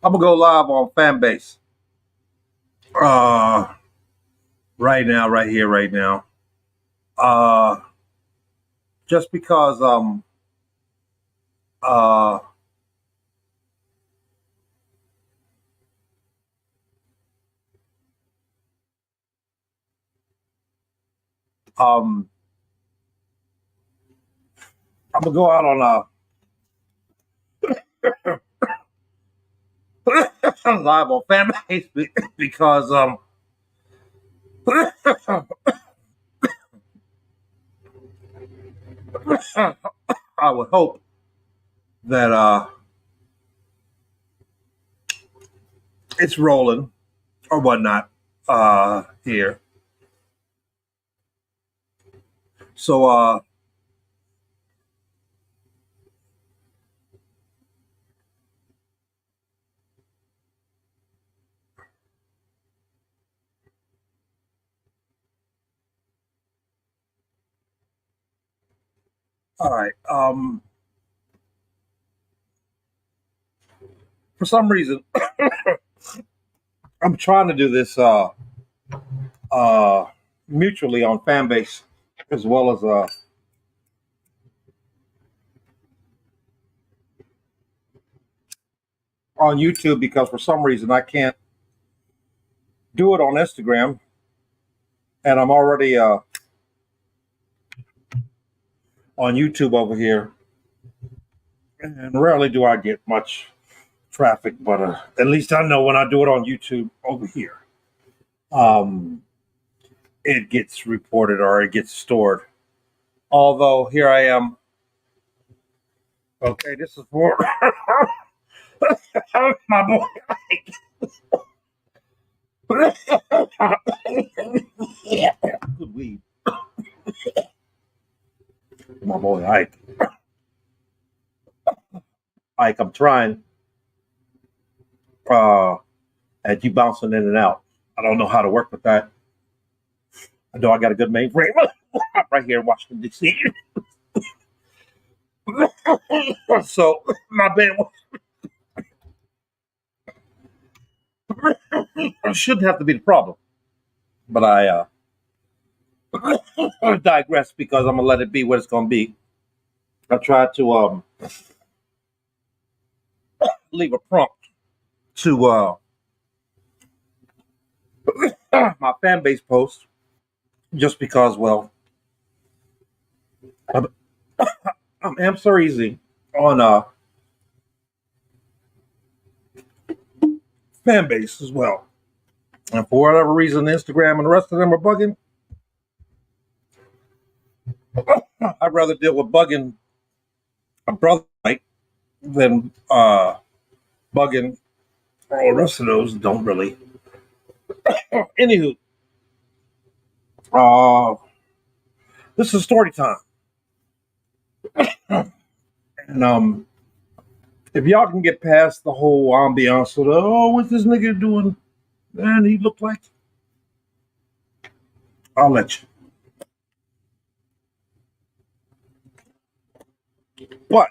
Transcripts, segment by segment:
I'm gonna go live on Fanbase. Uh, right now, right here, right now. Uh, just because uh um I'm gonna go out on live on Fanbase because I would hope that it's rolling or whatnot here. So all right. For some reason I'm trying to do this uh mutually on Fanbase as well as on YouTube because for some reason I can't do it on Instagram, and I'm already on YouTube over here, and rarely do I get much traffic, but at least I know when I do it on YouTube over here, um, it gets reported or it gets stored. Although here I am. Okay, this is for my boy yeah, good weed. My boy Ike. Ike, I'm trying. And you bouncing in and out. I don't know how to work with that. I know I got a good mainframe right here in Washington D.C. So my bad shouldn't have to be the problem, but I digress because I'm gonna let it be what it's gonna be. I tried to leave a prompt to my fan base post just because, well, I'm, I'm answer easy on fan base as well. And for whatever reason, Instagram and the rest of them are bugging. I'd rather deal with bugging a brother like than bugging all the rest of those don't really. Anywho, uh, this is story time. And if y'all can get past the whole ambiance of the, oh, what's this nigga doing? Man, he looked like. I'll let you. But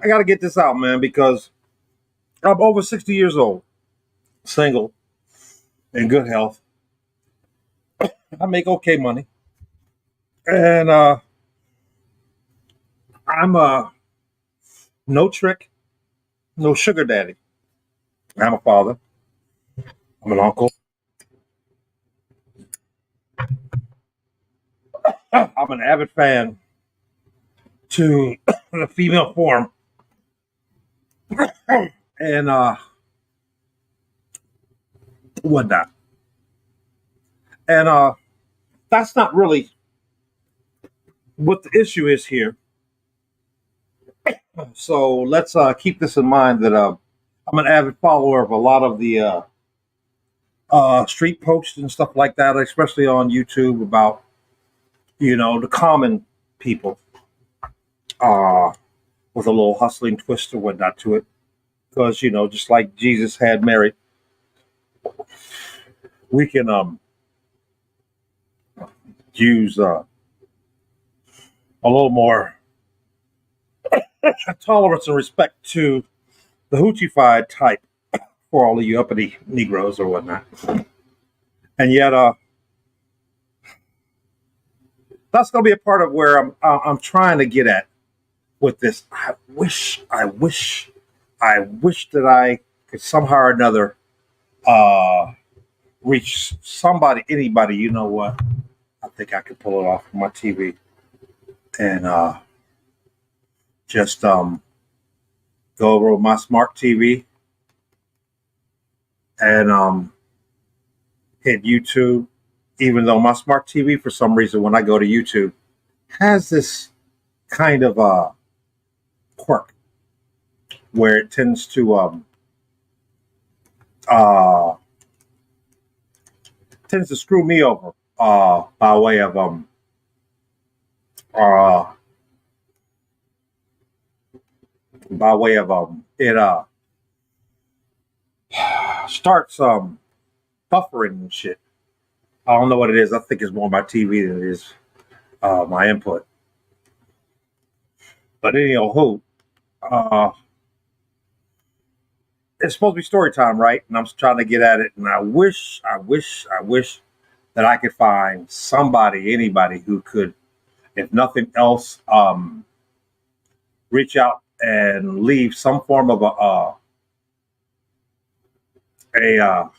I got to get this out, man, because I'm over 60 years old, single, in good health. I make okay money. And I'm no trick, no sugar daddy. I'm a father. I'm an uncle. I'm an avid fan to the female form. And whatnot. And that's not really what the issue is here. So let's keep this in mind that I'm an avid follower of a lot of the street posts and stuff like that, especially on YouTube about, the common people with a little hustling twist or whatnot to it. Because, just like Jesus had Mary, we can use a little more tolerance and respect to the hoochie-fied type for all of you uppity Negroes or whatnot. And yet, that's going to be a part of where I'm trying to get at with this. I wish that I could somehow or another reach somebody, anybody. You know what? I think I could pull it off my TV and just go over my smart TV and hit YouTube. Even though my smart TV, for some reason, when I go to YouTube, has this kind of quirk where it tends to screw me over by way of it starts buffering and shit. I don't know what it is. I think it's more my TV than it is my input. But anyhow, it's supposed to be story time, right? And I'm trying to get at it. And I wish that I could find somebody, anybody who could, if nothing else, reach out and leave some form of a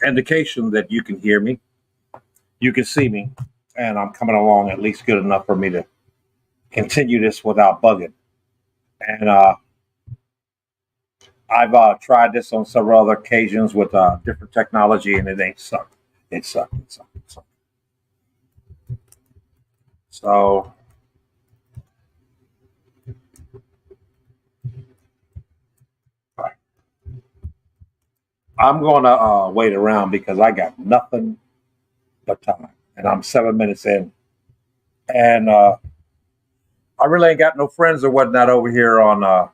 indication that you can hear me, you can see me, and I'm coming along at least good enough for me to continue this without bugging. And I've tried this on several other occasions with different technology, and it ain't sucked. It sucked. So I'm going to wait around because I got nothing but time, and I'm 7 minutes in, and I really ain't got no friends or whatnot over here on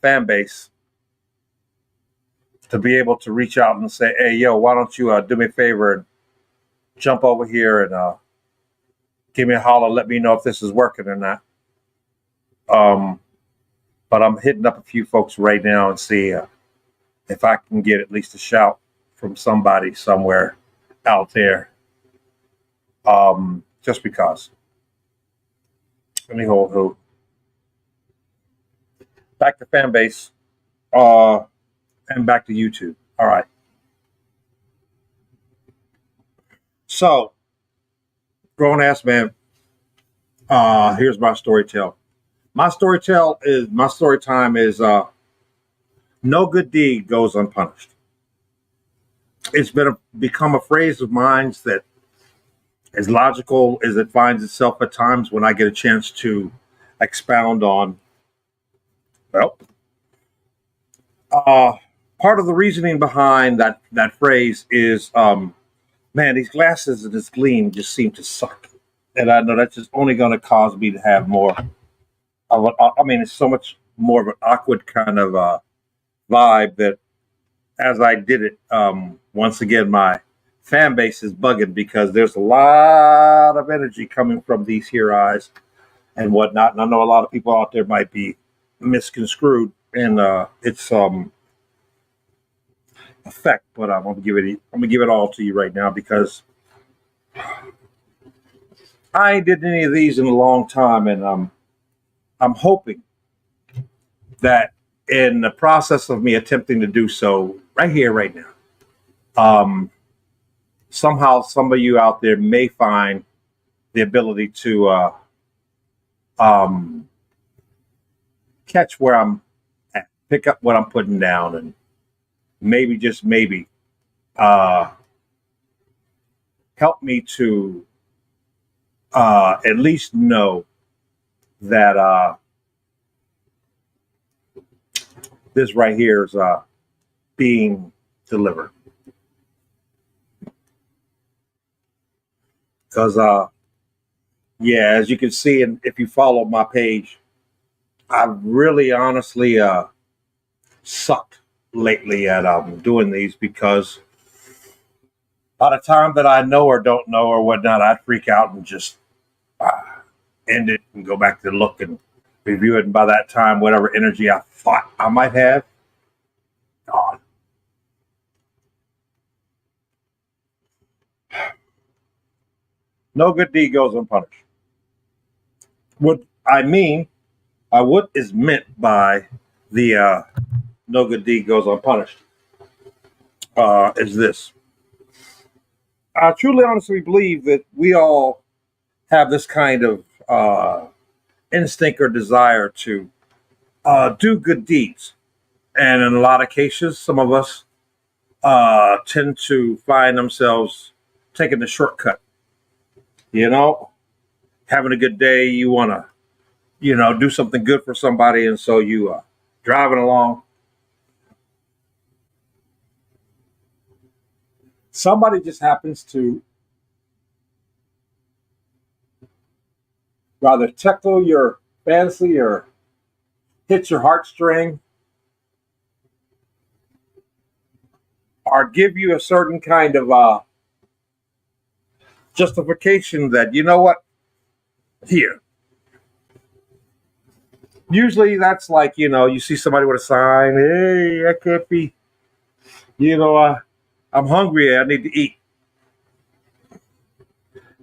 fan base to be able to reach out and say, hey, yo, why don't you do me a favor and jump over here and give me a holler, let me know if this is working or not. But I'm hitting up a few folks right now and see if I can get at least a shout from somebody somewhere out there. Just because. Let me hold hope. Back to fan base. And back to YouTube. All right. So, grown ass man. Here's my story tell. My story time is no good deed goes unpunished. It's become a phrase of mine that, as logical as it finds itself at times, when I get a chance to expound on, well, part of the reasoning behind that phrase is, man, these glasses and this gleam just seem to suck, and I know that's just only going to cause me to have more. It's so much more of an awkward kind of vibe that as I did it, once again, my fan base is bugging because there's a lot of energy coming from these here eyes and whatnot. And I know a lot of people out there might be misconstrued in its effect, but I'm gonna give it all to you right now because I ain't did any of these in a long time, and I'm hoping that in the process of me attempting to do so right here, right now, somehow some of you out there may find the ability to catch where I'm at, pick up what I'm putting down, and maybe, just maybe, help me to at least know that this right here is being delivered. Because, yeah, as you can see, and if you follow my page, I've really honestly sucked lately at doing these because By the time that I know or don't know or whatnot, I'd freak out and just end it and go back to look and review it. And by that time, whatever energy I thought I might have, gone. No good deed goes unpunished. What I mean, what is meant by the no good deed goes unpunished is this. I truly, honestly believe that we all have this kind of instinct or desire to do good deeds. And in a lot of cases, some of us tend to find themselves taking the shortcut. You know, having a good day, you want to, do something good for somebody. And so you driving along. Somebody just happens to rather tickle your fancy or hit your heartstring or give you a certain kind of justification that, you know what, here. Usually that's like, you see somebody with a sign, hey, I can't be, I'm hungry, I need to eat.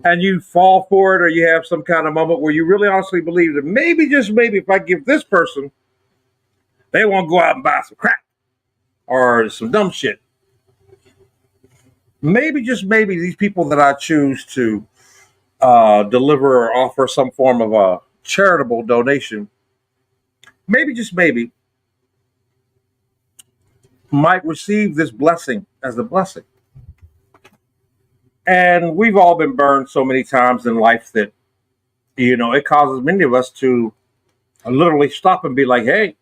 And you fall for it, or you have some kind of moment where you really honestly believe that maybe, just maybe, if I give this person, they won't go out and buy some crack or some dumb shit. Maybe, just maybe, these people that I choose to deliver or offer some form of a charitable donation, maybe, just maybe, might receive this blessing as a blessing. And we've all been burned so many times in life that, it causes many of us to literally stop and be like, hey,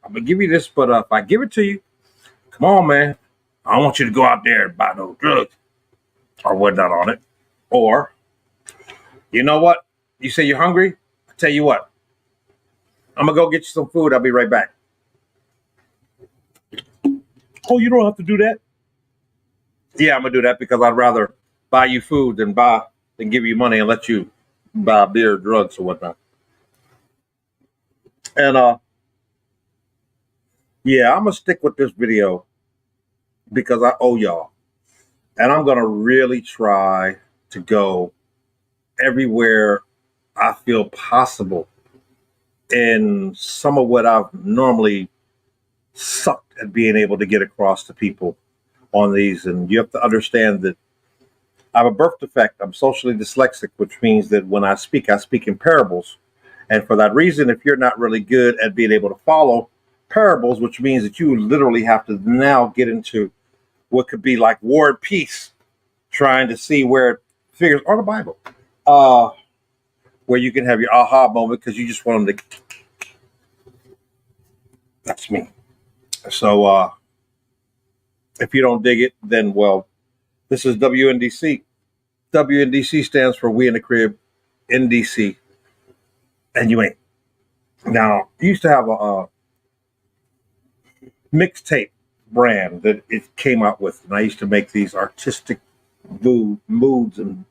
I'm going to give you this, but if I give it to you, come on, man. I don't want you to go out there and buy no drugs or whatnot on it. Or, you know what? You say you're hungry? I tell you what. I'm going to go get you some food. I'll be right back. Oh, you don't have to do that? Yeah, I'm going to do that because I'd rather buy you food than give you money and let you buy beer, drugs, or whatnot. And yeah, I'm gonna stick with this video because I owe y'all, and I'm gonna really try to go everywhere I feel possible in some of what I've normally sucked at being able to get across to people on these. And you have to understand that I have a birth defect. I'm socially dyslexic, which means that when I speak in parables. And for that reason, if you're not really good at being able to follow parables, which means that you literally have to now get into what could be like war and peace, trying to see where it figures, or the Bible, where you can have your aha moment because you just want them to. That's me. So if you don't dig it, then, well, this is WNDC. WNDC stands for We in the Crib, NDC, and you ain't. Now, you used to have a mixtape brand that it came out with, and I used to make these artistic moods and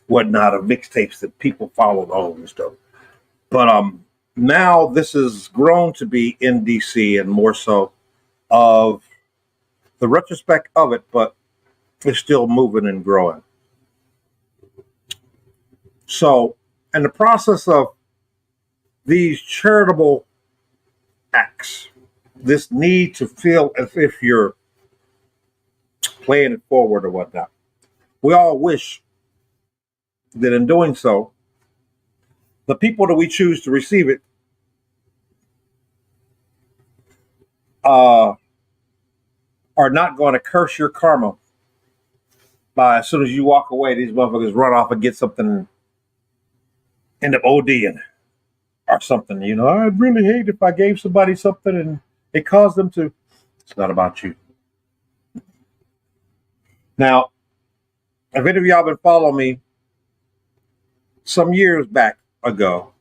whatnot of mixtapes that people followed all and stuff. But now this has grown to be NDC and more so of the retrospect of it, but it's still moving and growing. So, in the process of these charitable acts, this need to feel as if you're playing it forward or whatnot, we all wish that in doing so, the people that we choose to receive it are not going to curse your karma by as soon as you walk away, these motherfuckers run off and get something and end up ODing or something. I'd really hate if I gave somebody something and it caused them to. It's not about you. Now, if any of y'all been following me some years back ago,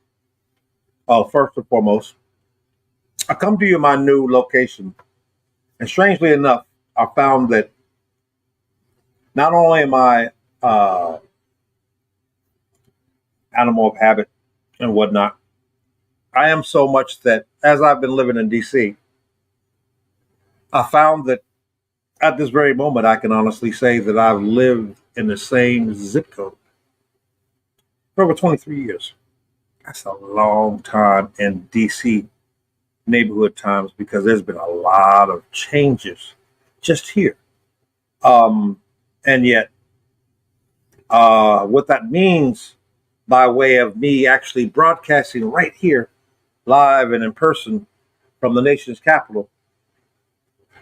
first and foremost, I come to you in my new location. And strangely enough, I found that Not only am I animal of habit and whatnot, I am so much that as I've been living in DC, I found that at this very moment, I can honestly say that I've lived in the same zip code for over 23 years. That's a long time in DC neighborhood times because there's been a lot of changes just here. Um, and yet, what that means by way of me actually broadcasting right here, live and in person from the nation's capital,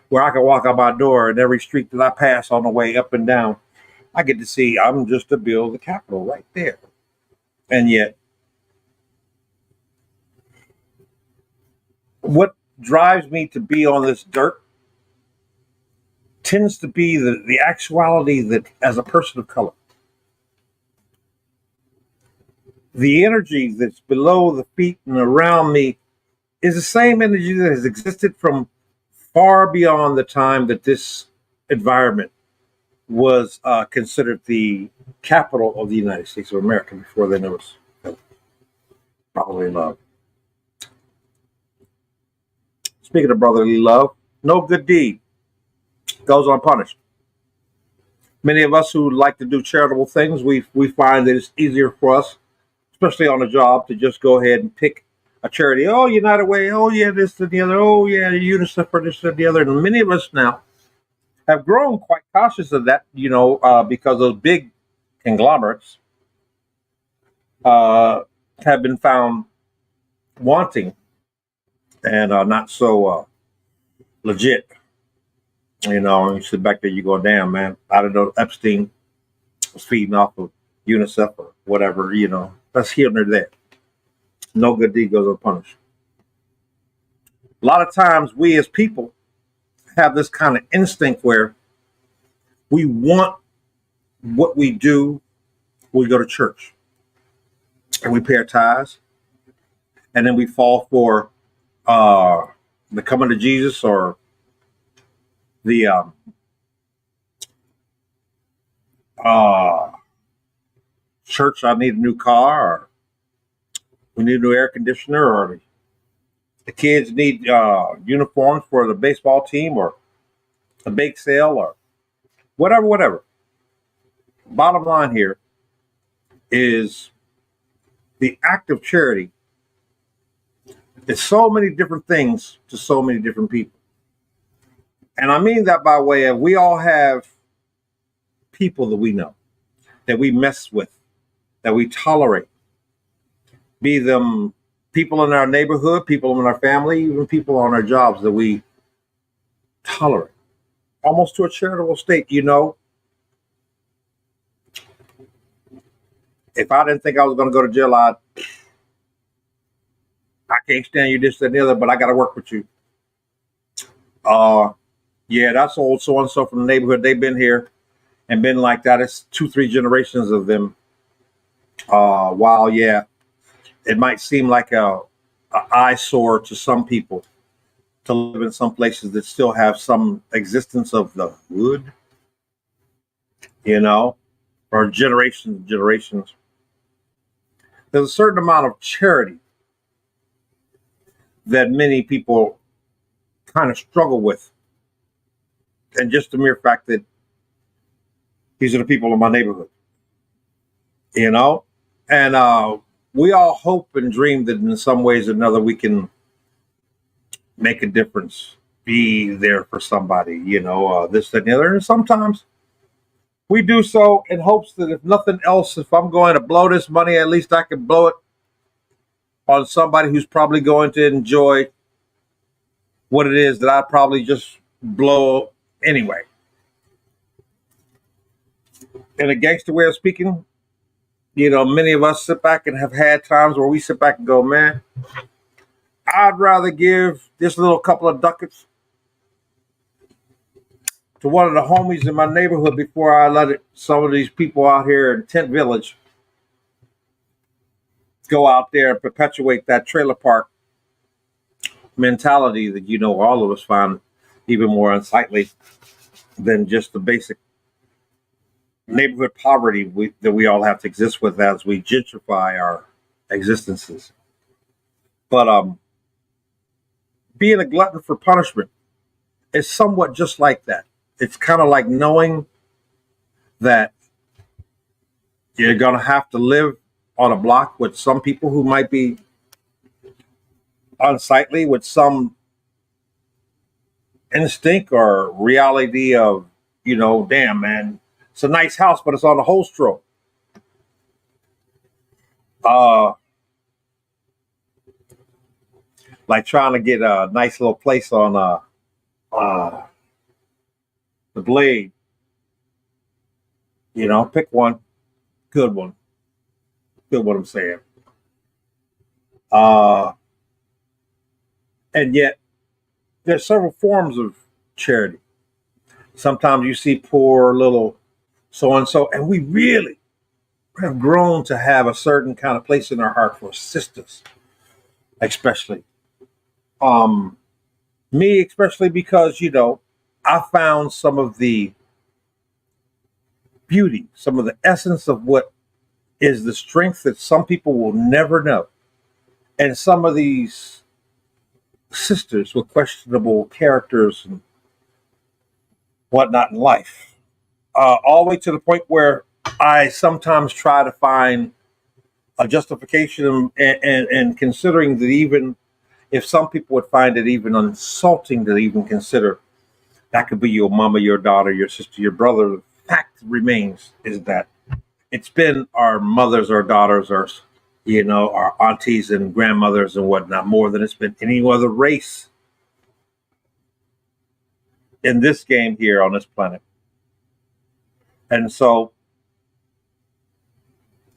where I can walk out my door and every street that I pass on the way up and down, I get to see I'm just a bill of the Capitol right there. And yet, what drives me to be on this dirt tends to be the actuality that as a person of color, the energy that's below the feet and around me is the same energy that has existed from far beyond the time that this environment was considered the capital of the United States of America before then it was brotherly love. Speaking of brotherly love, no good deed goes unpunished. Many of us who like to do charitable things, we find that it's easier for us, especially on a job, to just go ahead and pick a charity. Oh, United Way. Oh, yeah, this and the other. Oh, yeah, UNICEF for this and the other. And many of us now have grown quite cautious of that, because those big conglomerates have been found wanting and not so legit. You sit back there, you go, damn, man, I don't know, Epstein was feeding off of UNICEF or whatever, that's here and there. No good deed goes unpunished. A lot of times we as people have this kind of instinct where we want what we do when we go to church and we pay our tithes, and then we fall for the coming to Jesus or the church, I need a new car, or we need a new air conditioner, or the kids need uniforms for the baseball team, or a bake sale, or whatever. Bottom line here is the act of charity is so many different things to so many different people. And I mean that by way of we all have people that we know, that we mess with, that we tolerate, be them people in our neighborhood, people in our family, even people on our jobs that we tolerate, almost to a charitable state. If I didn't think I was going to go to jail, I can't stand you, this, that, and the other, but I got to work with you. Yeah, that's old so-and-so from the neighborhood. They've been here and been like that. It's 2-3 generations of them. While, yeah, it might seem like a eyesore to some people to live in some places that still have some existence of the wood, or generations. There's a certain amount of charity that many people kind of struggle with. And just the mere fact that these are the people in my neighborhood, and we all hope and dream that in some ways or another we can make a difference, be there for somebody, this, that, and the other. And sometimes we do so in hopes that if nothing else, if I'm going to blow this money, at least I can blow it on somebody who's probably going to enjoy what it is that I probably just blow anyway. In a gangster way of speaking, many of us sit back and have had times where we sit back and go, man, I'd rather give this little couple of ducats to one of the homies in my neighborhood before I let some of these people out here in Tent Village go out there and perpetuate that trailer park mentality that, all of us find even more unsightly than just the basic neighborhood poverty that we all have to exist with as we gentrify our existences. But being a glutton for punishment is somewhat just like that. It's kind of like knowing that you're going to have to live on a block with some people who might be unsightly, with some instinct or reality of, damn, man, it's a nice house, but it's on a whole stroke. Like trying to get a nice little place on the blade. Pick one, good one. Feel what I'm saying? And yet, there's several forms of charity. Sometimes you see poor little so and so, and we really have grown to have a certain kind of place in our heart for sisters, especially. Me, especially because I found some of the beauty, some of the essence of what is the strength that some people will never know. And some of these sisters with questionable characters and whatnot in life, all the way to the point where I sometimes try to find a justification and considering that even if some people would find it even insulting to even consider that could be your mama, your daughter, your sister, your brother, the fact remains is that it's been our mothers, our daughters, our aunties and grandmothers and whatnot, more than it's been any other race in this game here on this planet. And so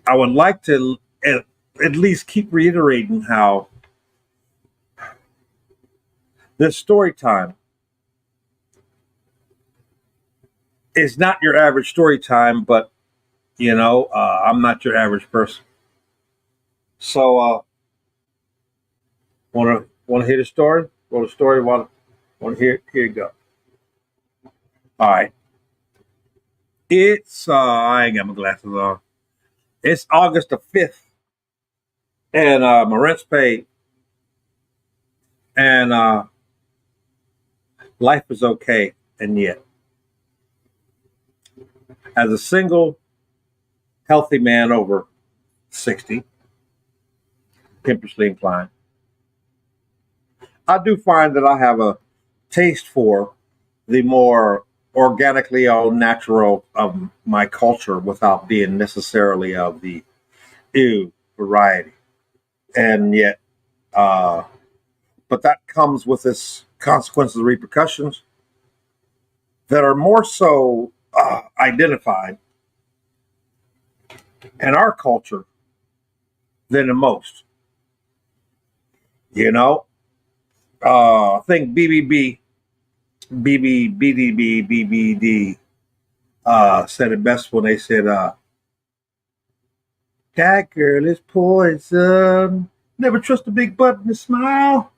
I would like to at least keep reiterating how this story time is not your average story time, but I'm not your average person. So want to hear the story? Well, the story want to hear? Here you go. All right. It's I ain't got my glasses on. It's August the 5th, and my rent's paid, and life is okay, and yet, as a single, healthy man over 60, pimpishly inclined, I do find that I have a taste for the more organically all natural of my culture without being necessarily of the ew variety. And yet, but that comes with its consequences and repercussions that are more so identified in our culture than in most. I think BBD said it best when they said, that girl is poison. Never trust a big butt and a smile.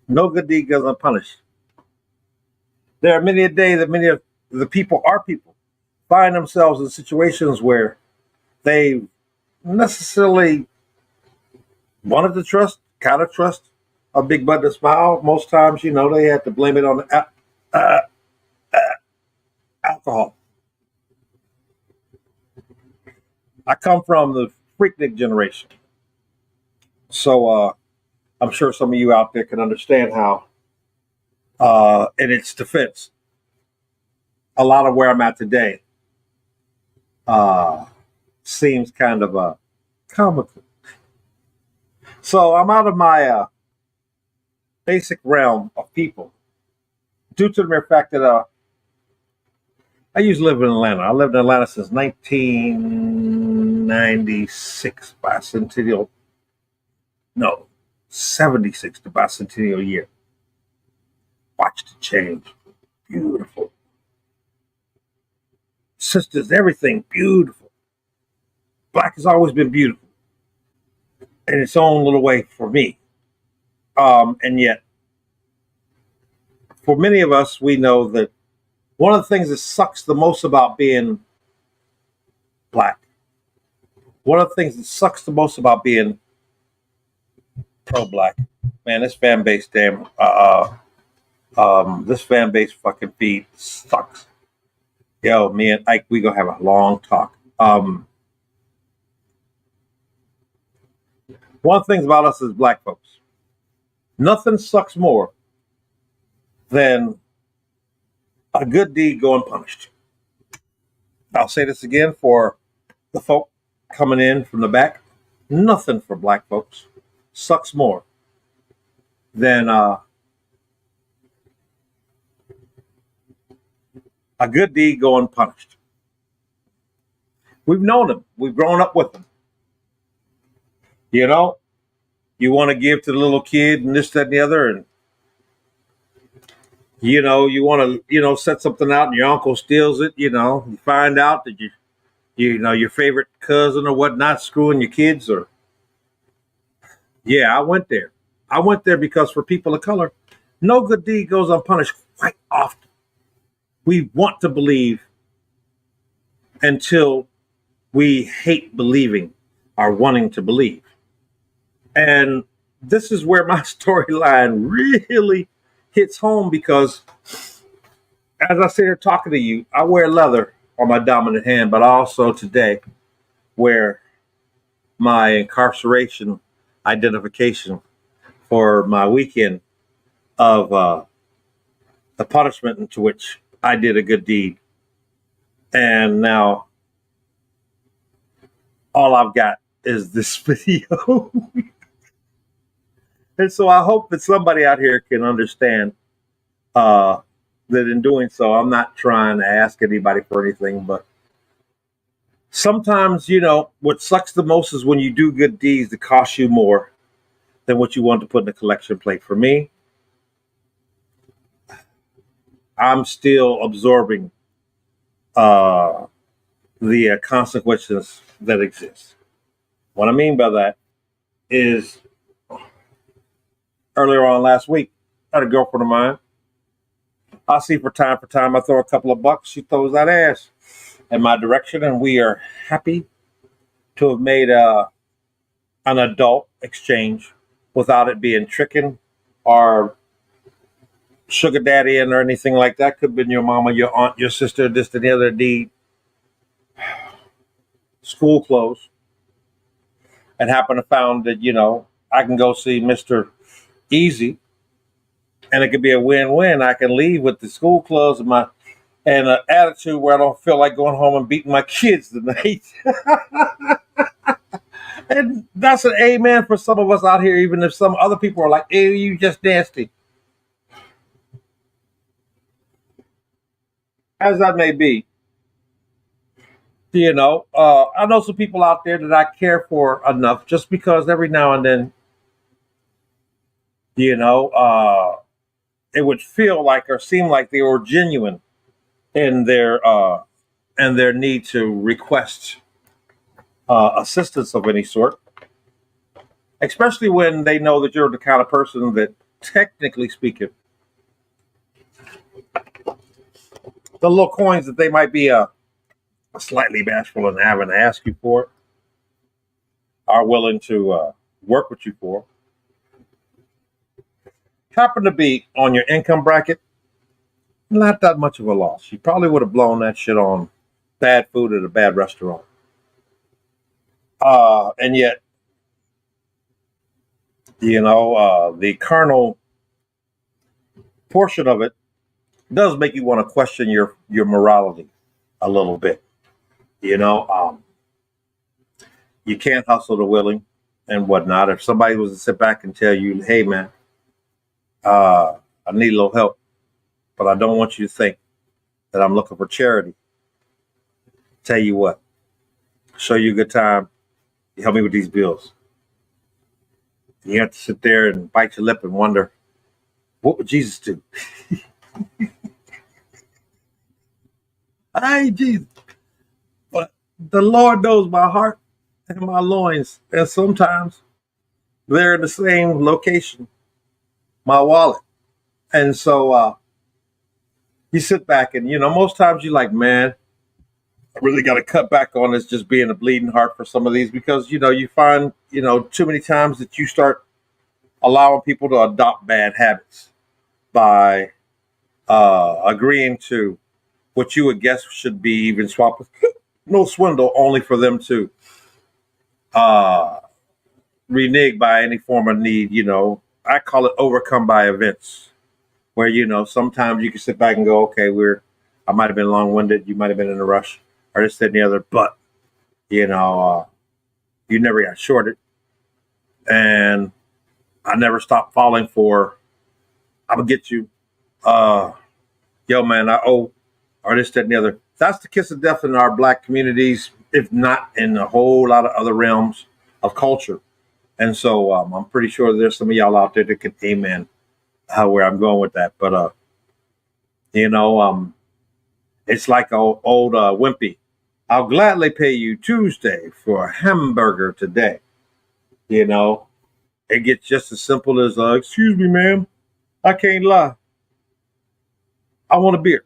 No good deed goes unpunished. There are many a day that many of the people, our people, find themselves in situations where they necessarily wanted to trust, kind of trust a big butt and a smile. Most times, they had to blame it on the alcohol. I come from the Freaknik generation. So I'm sure some of you out there can understand how, in its defense, a lot of where I'm at today seems kind of comical. So I'm out of my basic realm of people due to the mere fact that I used to live in Atlanta. I lived in Atlanta since 1996 bicentennial. No, 76, the bicentennial year. Watched it change. Beautiful. Sisters, everything beautiful. Black has always been beautiful in its own little way for me. And yet, for many of us, we know that One of the things that sucks the most about being black, one of the things that sucks the most about being pro-black, man, this fan base, this fan base fucking feed sucks. Yo, me and Ike, we gonna have a long talk. One of the things about us as black folks, nothing sucks more than a good deed go unpunished. I'll say this again for the folk coming in from the back. Nothing for black folks sucks more than a good deed go unpunished. We've known them. We've grown up with them. You know, you want to give to the little kid and this, that, and the other, and you know, you want to, set something out and your uncle steals it, you find out that your favorite cousin or whatnot screwing your kids or, yeah, I went there. I went there because for people of color, no good deed goes unpunished quite often. We want to believe until we hate believing or wanting to believe. And this is where my storyline really hits home because as I sit here talking to you, I wear leather on my dominant hand, but also today wear my incarceration identification for my weekend of the punishment into which I did a good deed. And now all I've got is this video. And so I hope that somebody out here can understand that in doing so, I'm not trying to ask anybody for anything, but sometimes, what sucks the most is when you do good deeds that cost you more than what you want to put in the collection plate. For me, I'm still absorbing the consequences that exist. What I mean by that is earlier on last week, I had a girlfriend of mine. I see from time to time, I throw a couple of bucks. She throws that ass in my direction, and we are happy to have made an adult exchange without it being tricking or sugar daddy or anything like that. Could have been your mama, your aunt, your sister, this and the other deed. School clothes. And happen to found that, I can go see Mr. Easy, and it could be a win-win. I can leave with the school clothes and an attitude where I don't feel like going home and beating my kids tonight. And that's an amen for some of us out here, even if some other people are like, hey, you just nasty. As that may be, I know some people out there that I care for enough just because every now and then, it would feel like or seem like they were genuine in their need to request assistance of any sort, especially when they know that you're the kind of person that, technically speaking, the little coins that they might be slightly bashful in having to ask you for are willing to work with you for. Happen to be on your income bracket, not that much of a loss. You probably would have blown that shit on bad food at a bad restaurant. And yet, the carnal portion of it does make you want to question your morality a little bit. You can't hustle the willing and whatnot. If somebody was to sit back and tell you, hey, man, I need a little help, but I don't want you to think that I'm looking for charity. Tell you what, show you a good time. You help me with these bills. You have to sit there and bite your lip and wonder, what would Jesus do? I ain't Jesus. But the Lord knows my heart and my loins. And sometimes they're in the same location, my wallet. And so you sit back and, most times you're like, man, I really got to cut back on this just being a bleeding heart for some of these because, you find, too many times that you start allowing people to adopt bad habits by agreeing to what you would guess should be even swap with no swindle, only for them to uh, renege by any form of need. I call it overcome by events, where sometimes you can sit back and go, okay, I might have been long winded, you might have been in a rush, or this, that, and the other, but you know, uh, you never got shorted, and I never stopped falling for. I'm gonna get you, uh, yo, man. I owe, or this, that, and the other. That's the kiss of death in our black communities, if not in a whole lot of other realms of culture. And so I'm pretty sure there's some of y'all out there that can amen where I'm going with that. But you know, it's like old Wimpy. I'll gladly pay you Tuesday for a hamburger today. You know, it gets just as simple as, excuse me, ma'am, I can't lie. I want a beer.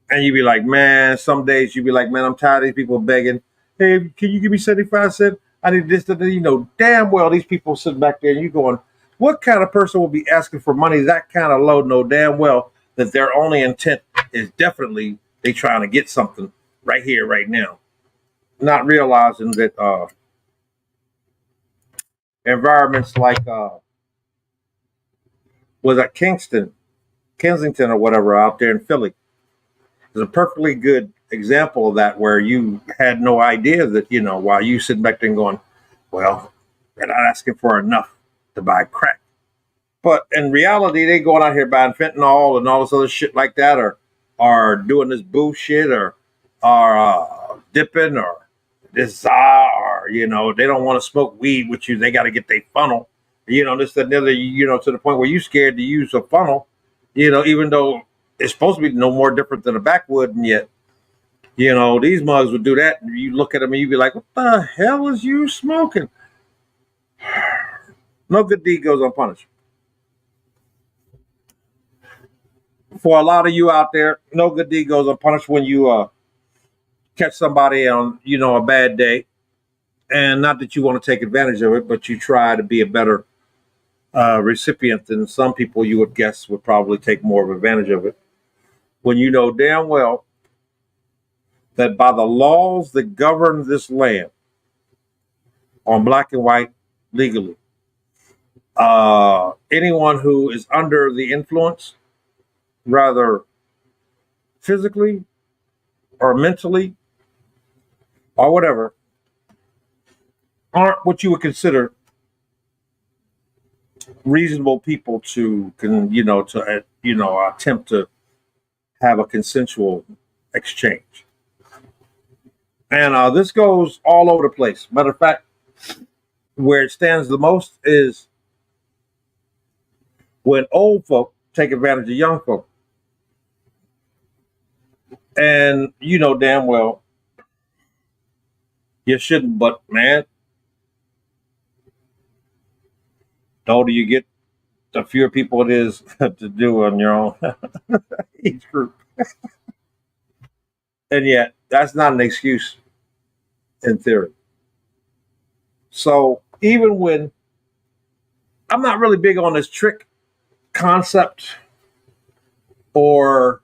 And you'd be like, man, some days you'd be like, man, I'm tired of these people begging. Hey, can you give me 75 cents? I need this, that, damn well these people sitting back there and you going, what kind of person will be asking for money that kind of low? Know damn well that their only intent is definitely they trying to get something right here, right now. Not realizing that environments like was at Kensington or whatever out there in Philly is a perfectly good example of that, where you had no idea that, while you sitting back there and going, well, they're not asking for enough to buy crack. But in reality, they going out here buying fentanyl and all this other shit like that, or doing this bullshit, or dipping, or this or they don't want to smoke weed with you. They got to get their funnel, this, that, and the other, to the point where you scared to use a funnel, even though it's supposed to be no more different than a backwood, and yet, these mugs would do that. And you look at them and you'd be like, what the hell is you smoking? No good deed goes unpunished. For a lot of you out there, no good deed goes unpunished when you catch somebody on, a bad day. And not that you want to take advantage of it, but you try to be a better recipient than some people you would guess would probably take more of advantage of it. When you know damn well that by the laws that govern this land on black and white legally, anyone who is under the influence, rather physically or mentally or whatever, aren't what you would consider reasonable people to attempt to have a consensual exchange. And this goes all over the place. Matter of fact, where it stands the most is when old folk take advantage of young folk. And you know damn well you shouldn't, but man, the older you get, the fewer people it is to do on your own age group. And yet, that's not an excuse in theory. So even when I'm not really big on this trick concept or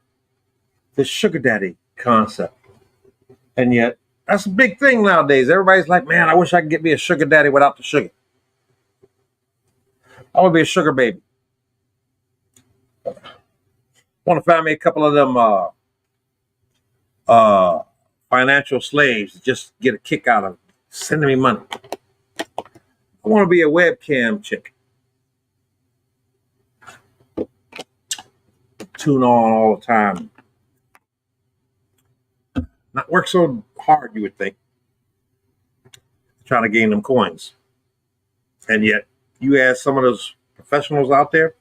the sugar daddy concept, and yet that's a big thing nowadays. Everybody's like, man, I wish I could get me a sugar daddy without the sugar. I want to be a sugar baby. I want to find me a couple of them financial slaves to just get a kick out of sending me money. I want to be a webcam chick. Tune on all the time. Not work so hard, you would think, trying to gain them coins. And yet, you ask some of those professionals out there,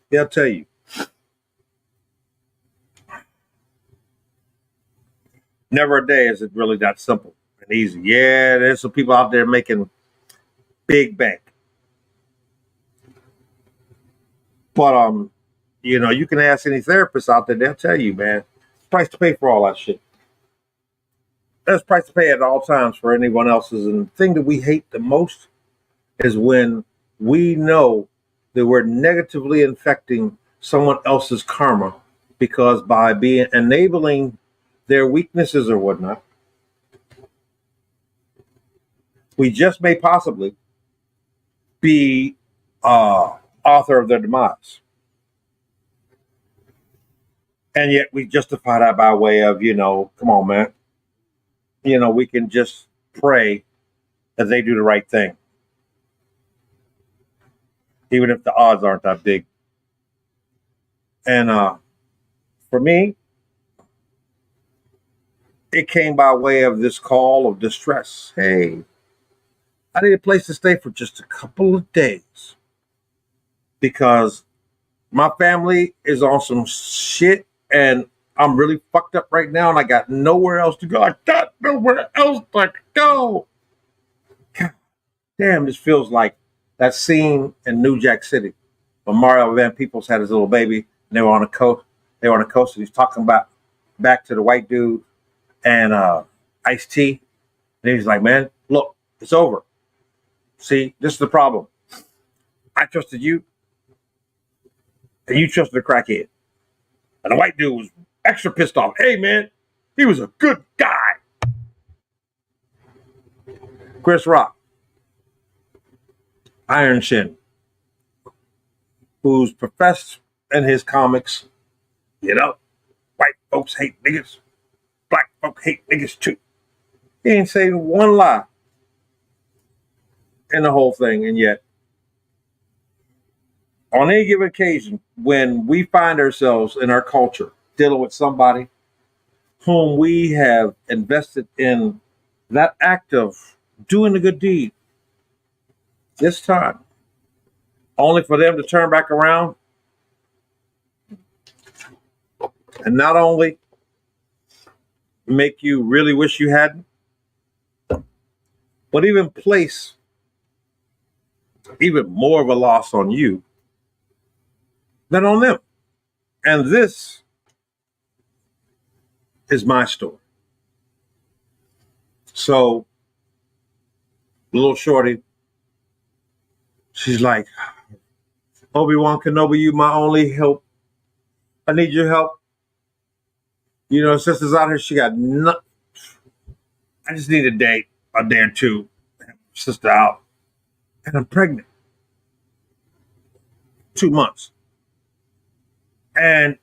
they'll tell you, never a day is it really that simple and easy. Yeah, there's some people out there making big bank. But You can ask any therapist out there, they'll tell you, man, price to pay for all that shit. There's price to pay at all times for anyone else's. And the thing that we hate the most is when we know that we're negatively infecting someone else's karma because by being enabling their weaknesses or whatnot, we just may possibly be author of their demise. And yet we justify that by way of, come on, man. We can just pray that they do the right thing, even if the odds aren't that big. And for me, it came by way of this call of distress. Hey, I need a place to stay for just a couple of days because my family is on some shit and I'm really fucked up right now and I got nowhere else to go. I got nowhere else to go. God damn, this feels like that scene in New Jack City when Mario Van Peebles had his little baby and they were on a coast. They were on a coast and he's talking about back to the white dude and Ice-T. And he's like, man, look, it's over. See, this is the problem. I trusted you and you trusted the crackhead. And the white dude was extra pissed off. Hey, man, he was a good guy. Chris Rock, Iron Shin, who's professed in his comics, white folks hate niggas, black folks hate niggas too. He ain't saying one lie in the whole thing, and yet, on any given occasion, when we find ourselves in our culture dealing with somebody whom we have invested in that act of doing the good deed, this time, only for them to turn back around and not only make you really wish you hadn't, but even place even more of a loss on you than on them. And this is my story. So, little shorty, she's like, Obi-Wan Kenobi, you my only help. I need your help. Sister's out here, she got nothing. I just need a day or two, sister out. And I'm pregnant. 2 months. And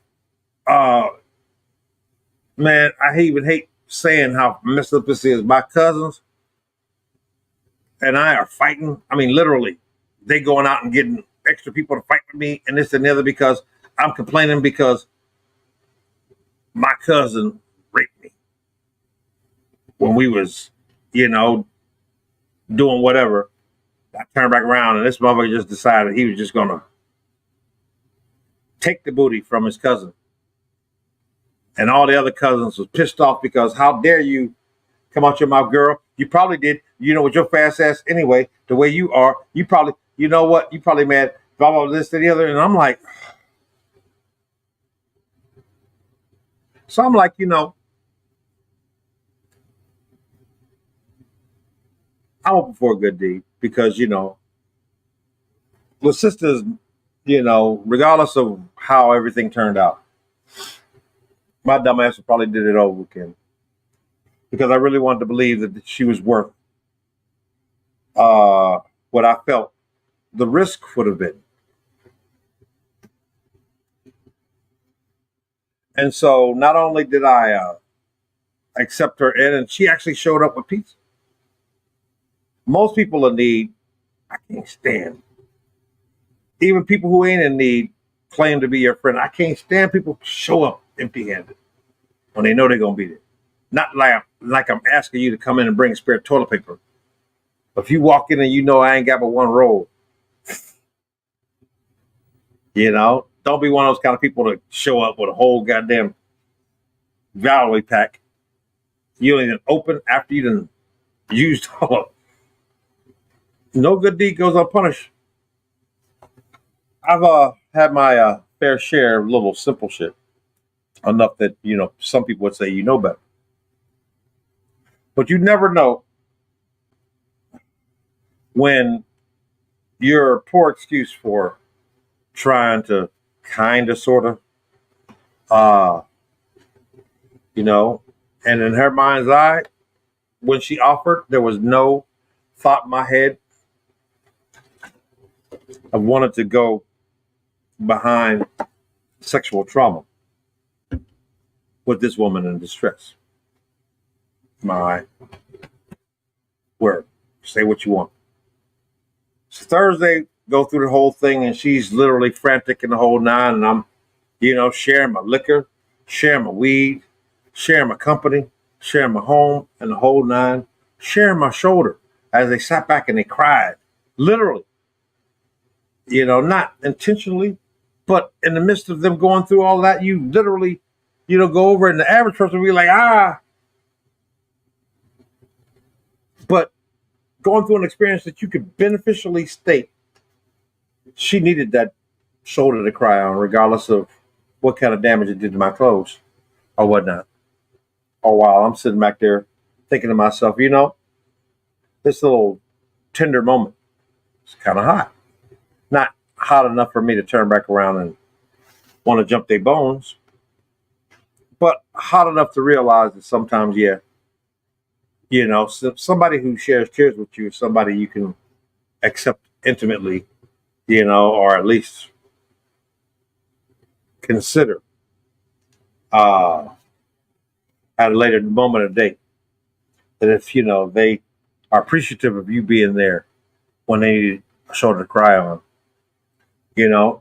man, I even hate saying how messed up this is. My cousins and I are fighting. I mean, literally, they going out and getting extra people to fight with me and this and the other because I'm complaining because my cousin raped me when we was, doing whatever. I turned back around and this motherfucker just decided he was just gonna take the booty from his cousin. And all the other cousins was pissed off because how dare you come out your mouth, girl? You probably did. With your fast ass anyway, the way you are, you probably, you probably mad, blah, blah, this, and the other. And I'm like, so I'm like, I'm open for a good deed because, with sisters, regardless of how everything turned out, my dumb ass probably did it over again because I really wanted to believe that she was worth what I felt the risk would have been. And so not only did I accept her in, and she actually showed up with pizza. Most people in need, I can't stand. Even people who ain't in need claim to be your friend. I can't stand people show up empty-handed when they know they're going to be there. Not like I'm asking you to come in and bring spare toilet paper. If you walk in and I ain't got but one roll, don't be one of those kind of people to show up with a whole goddamn Valerie pack. You don't even open after you done used all of it. No good deed goes unpunished. I've had my fair share of little simple shit. Enough that, some people would say you know better. But you never know when your poor excuse for trying to kind of, sort of, uh, and in her mind's eye, when she offered, there was no thought in my head of wanting to go behind sexual trauma with this woman in distress. My word. Say what you want. So Thursday, go through the whole thing, and she's literally frantic in the whole nine, and I'm, sharing my liquor, sharing my weed, sharing my company, sharing my home, and the whole nine, sharing my shoulder as they sat back and they cried. Literally. Not intentionally, but in the midst of them going through all that, you literally, go over, and the average person will be like, but going through an experience that you could beneficially state, she needed that shoulder to cry on, regardless of what kind of damage it did to my clothes or whatnot. Or while I'm sitting back there thinking to myself, this little tender moment is kind of hot. Not hot enough for me to turn back around and want to jump their bones, but hot enough to realize that sometimes, somebody who shares tears with you is somebody you can accept intimately, or at least consider at a later moment of day. That if, they are appreciative of you being there when they need a shoulder to cry on, that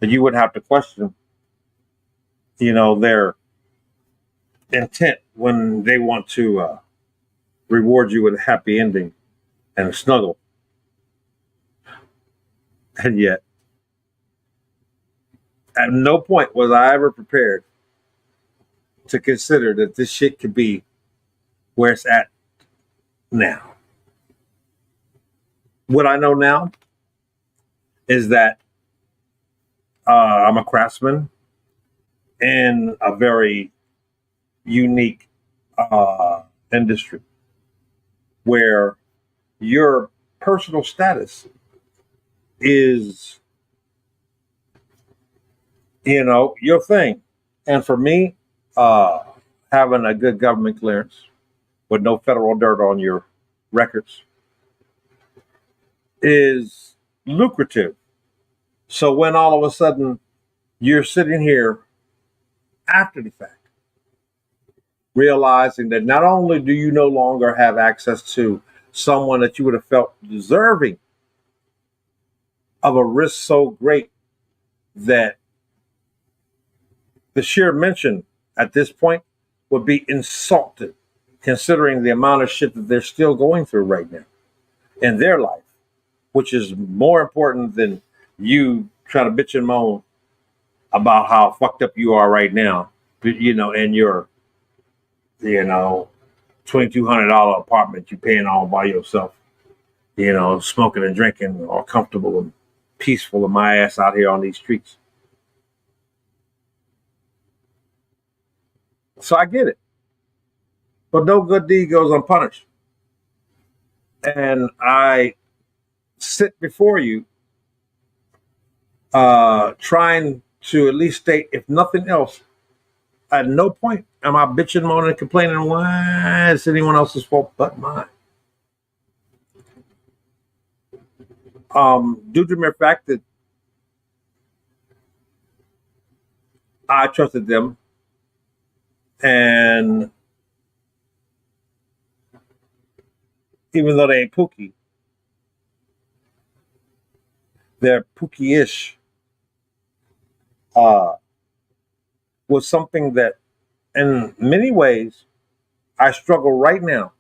you would have to question, their intent when they want to reward you with a happy ending and a snuggle. And yet, at no point was I ever prepared to consider that this shit could be where it's at now. What I know now is that I'm a craftsman in a very unique industry where your personal status is, your thing. And for me, having a good government clearance with no federal dirt on your records is lucrative. So when all of a sudden you're sitting here after the fact, realizing that not only do you no longer have access to someone that you would have felt deserving of a risk so great that the sheer mention at this point would be insulted, considering the amount of shit that they're still going through right now in their life, which is more important than you try to bitch and moan about how fucked up you are right now, in your, $2,200 apartment you paying all by yourself, smoking and drinking, all comfortable and peaceful of my ass out here on these streets. So I get it. But no good deed goes unpunished. And I sit before you trying to at least state, if nothing else, at no point am I bitching, moaning, and complaining why it's anyone else's fault but mine. Due to the mere fact that I trusted them, and even though they ain't pookie, they're pookie-ish, was something that in many ways I struggle right now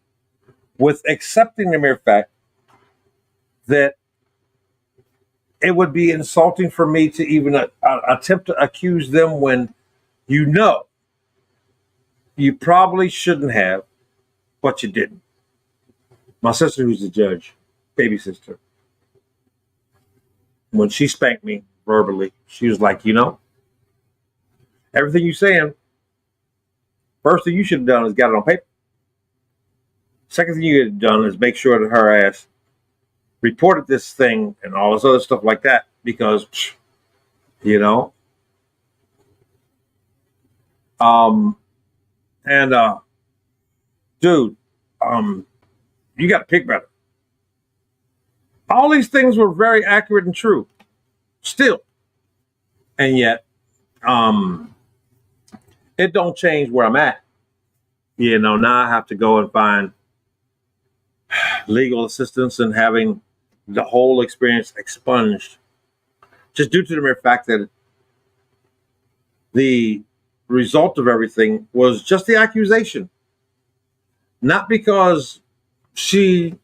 with accepting the mere fact that it would be insulting for me to even attempt to accuse them when you probably shouldn't have, but you didn't. My sister, who's the judge, baby sister, when she spanked me verbally. She was like, everything you're saying, first thing you should have done is got it on paper. Second thing you could have done is make sure that her ass reported this thing and all this other stuff like that, because, and dude, you got to pick better. All these things were very accurate and true, still, and yet, it don't change where I'm at. Now I have to go and find legal assistance and having the whole experience expunged, just due to the mere fact that the result of everything was just the accusation, not because she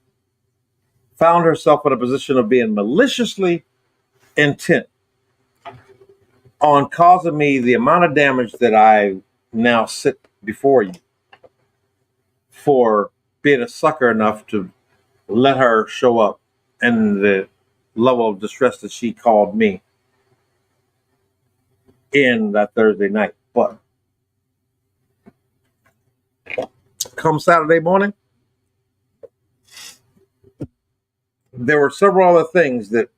found herself in a position of being maliciously intent on causing me the amount of damage that I now sit before you for being a sucker enough to let her show up and the level of distress that she called me in that Thursday night. But come Saturday morning, there were several other things that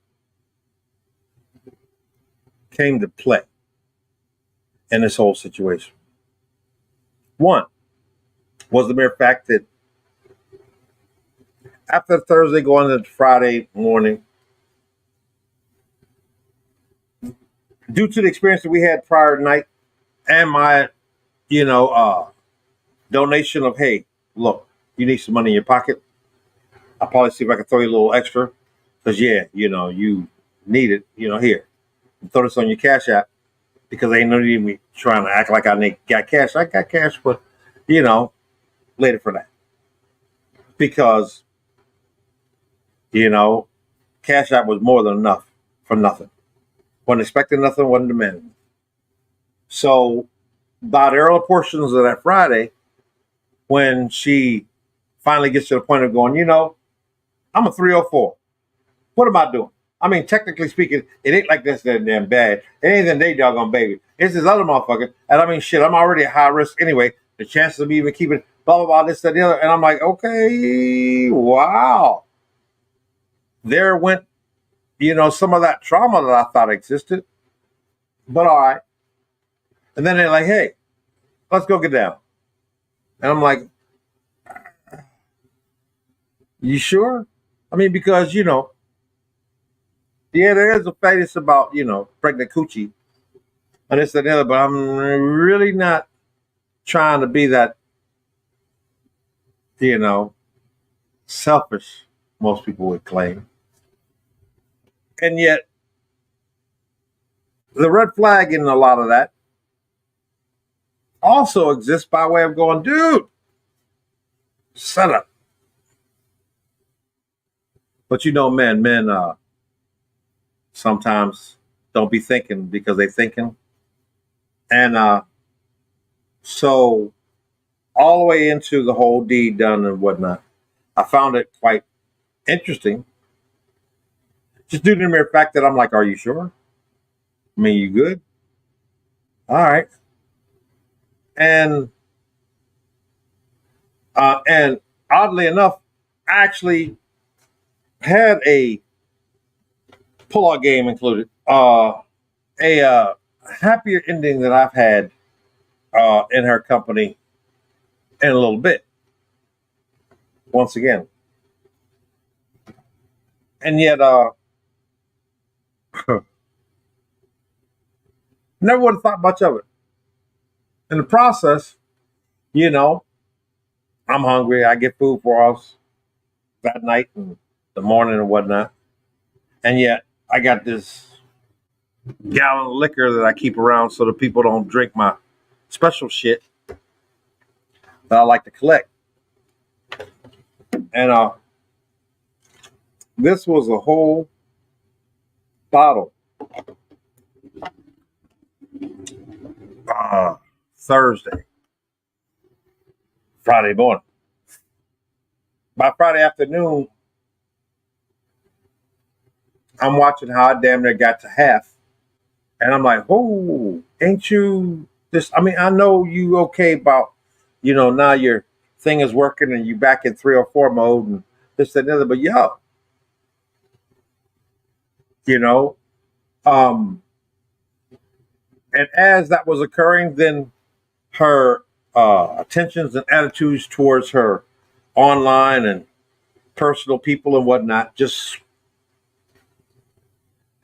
came to play in this whole situation. One was the mere fact that after Thursday going into Friday morning, due to the experience that we had prior night and my, donation of, hey, look, you need some money in your pocket. I'll probably see if I can throw you a little extra. Because, you need it, here. Throw this on your Cash App. Because ain't no need of me trying to act like I got cash. I got cash, but, later for that. Because, Cash App was more than enough for nothing. Wasn't expecting nothing, wasn't demanding. So, by the early portions of that Friday, when she finally gets to the point of going, I'm a 304. What am I doing? I mean, technically speaking, it ain't like this that damn bad. It ain't that they doggone baby. It's this other motherfucker. And I mean, shit, I'm already at high risk anyway. The chances of me even keeping blah, blah, blah, this, that, the other. And I'm like, okay, wow. There went, some of that trauma that I thought existed. But all right. And then they're like, hey, let's go get down. And I'm like, you sure? I mean, because, yeah, there is a phase about, pregnant coochie and this and the other, but I'm really not trying to be that, selfish, most people would claim. And yet, the red flag in a lot of that also exists by way of going, dude, shut up. But men sometimes don't be thinking because they thinking. And so all the way into the whole deed done and whatnot, I found it quite interesting. Just due to the mere fact that I'm like, are you sure? I mean, you good? All right. And oddly enough, I actually had a pull-out game included. A happier ending that I've had in her company in a little bit. Once again. And yet, never would have thought much of it. In the process, I'm hungry. I get food for us that night and the morning and whatnot. And yet, I got this gallon of liquor that I keep around so that people don't drink my special shit that I like to collect. And this was a whole bottle. Thursday, Friday morning. By Friday afternoon, I'm watching how I damn near got to half And I'm like, oh, ain't you this? I mean, I know you okay about, now your thing is working and you back in 3 or 4 mode and this, that, and the other, but yo, you know, um, and as that was occurring, then her attentions and attitudes towards her online and personal people and whatnot just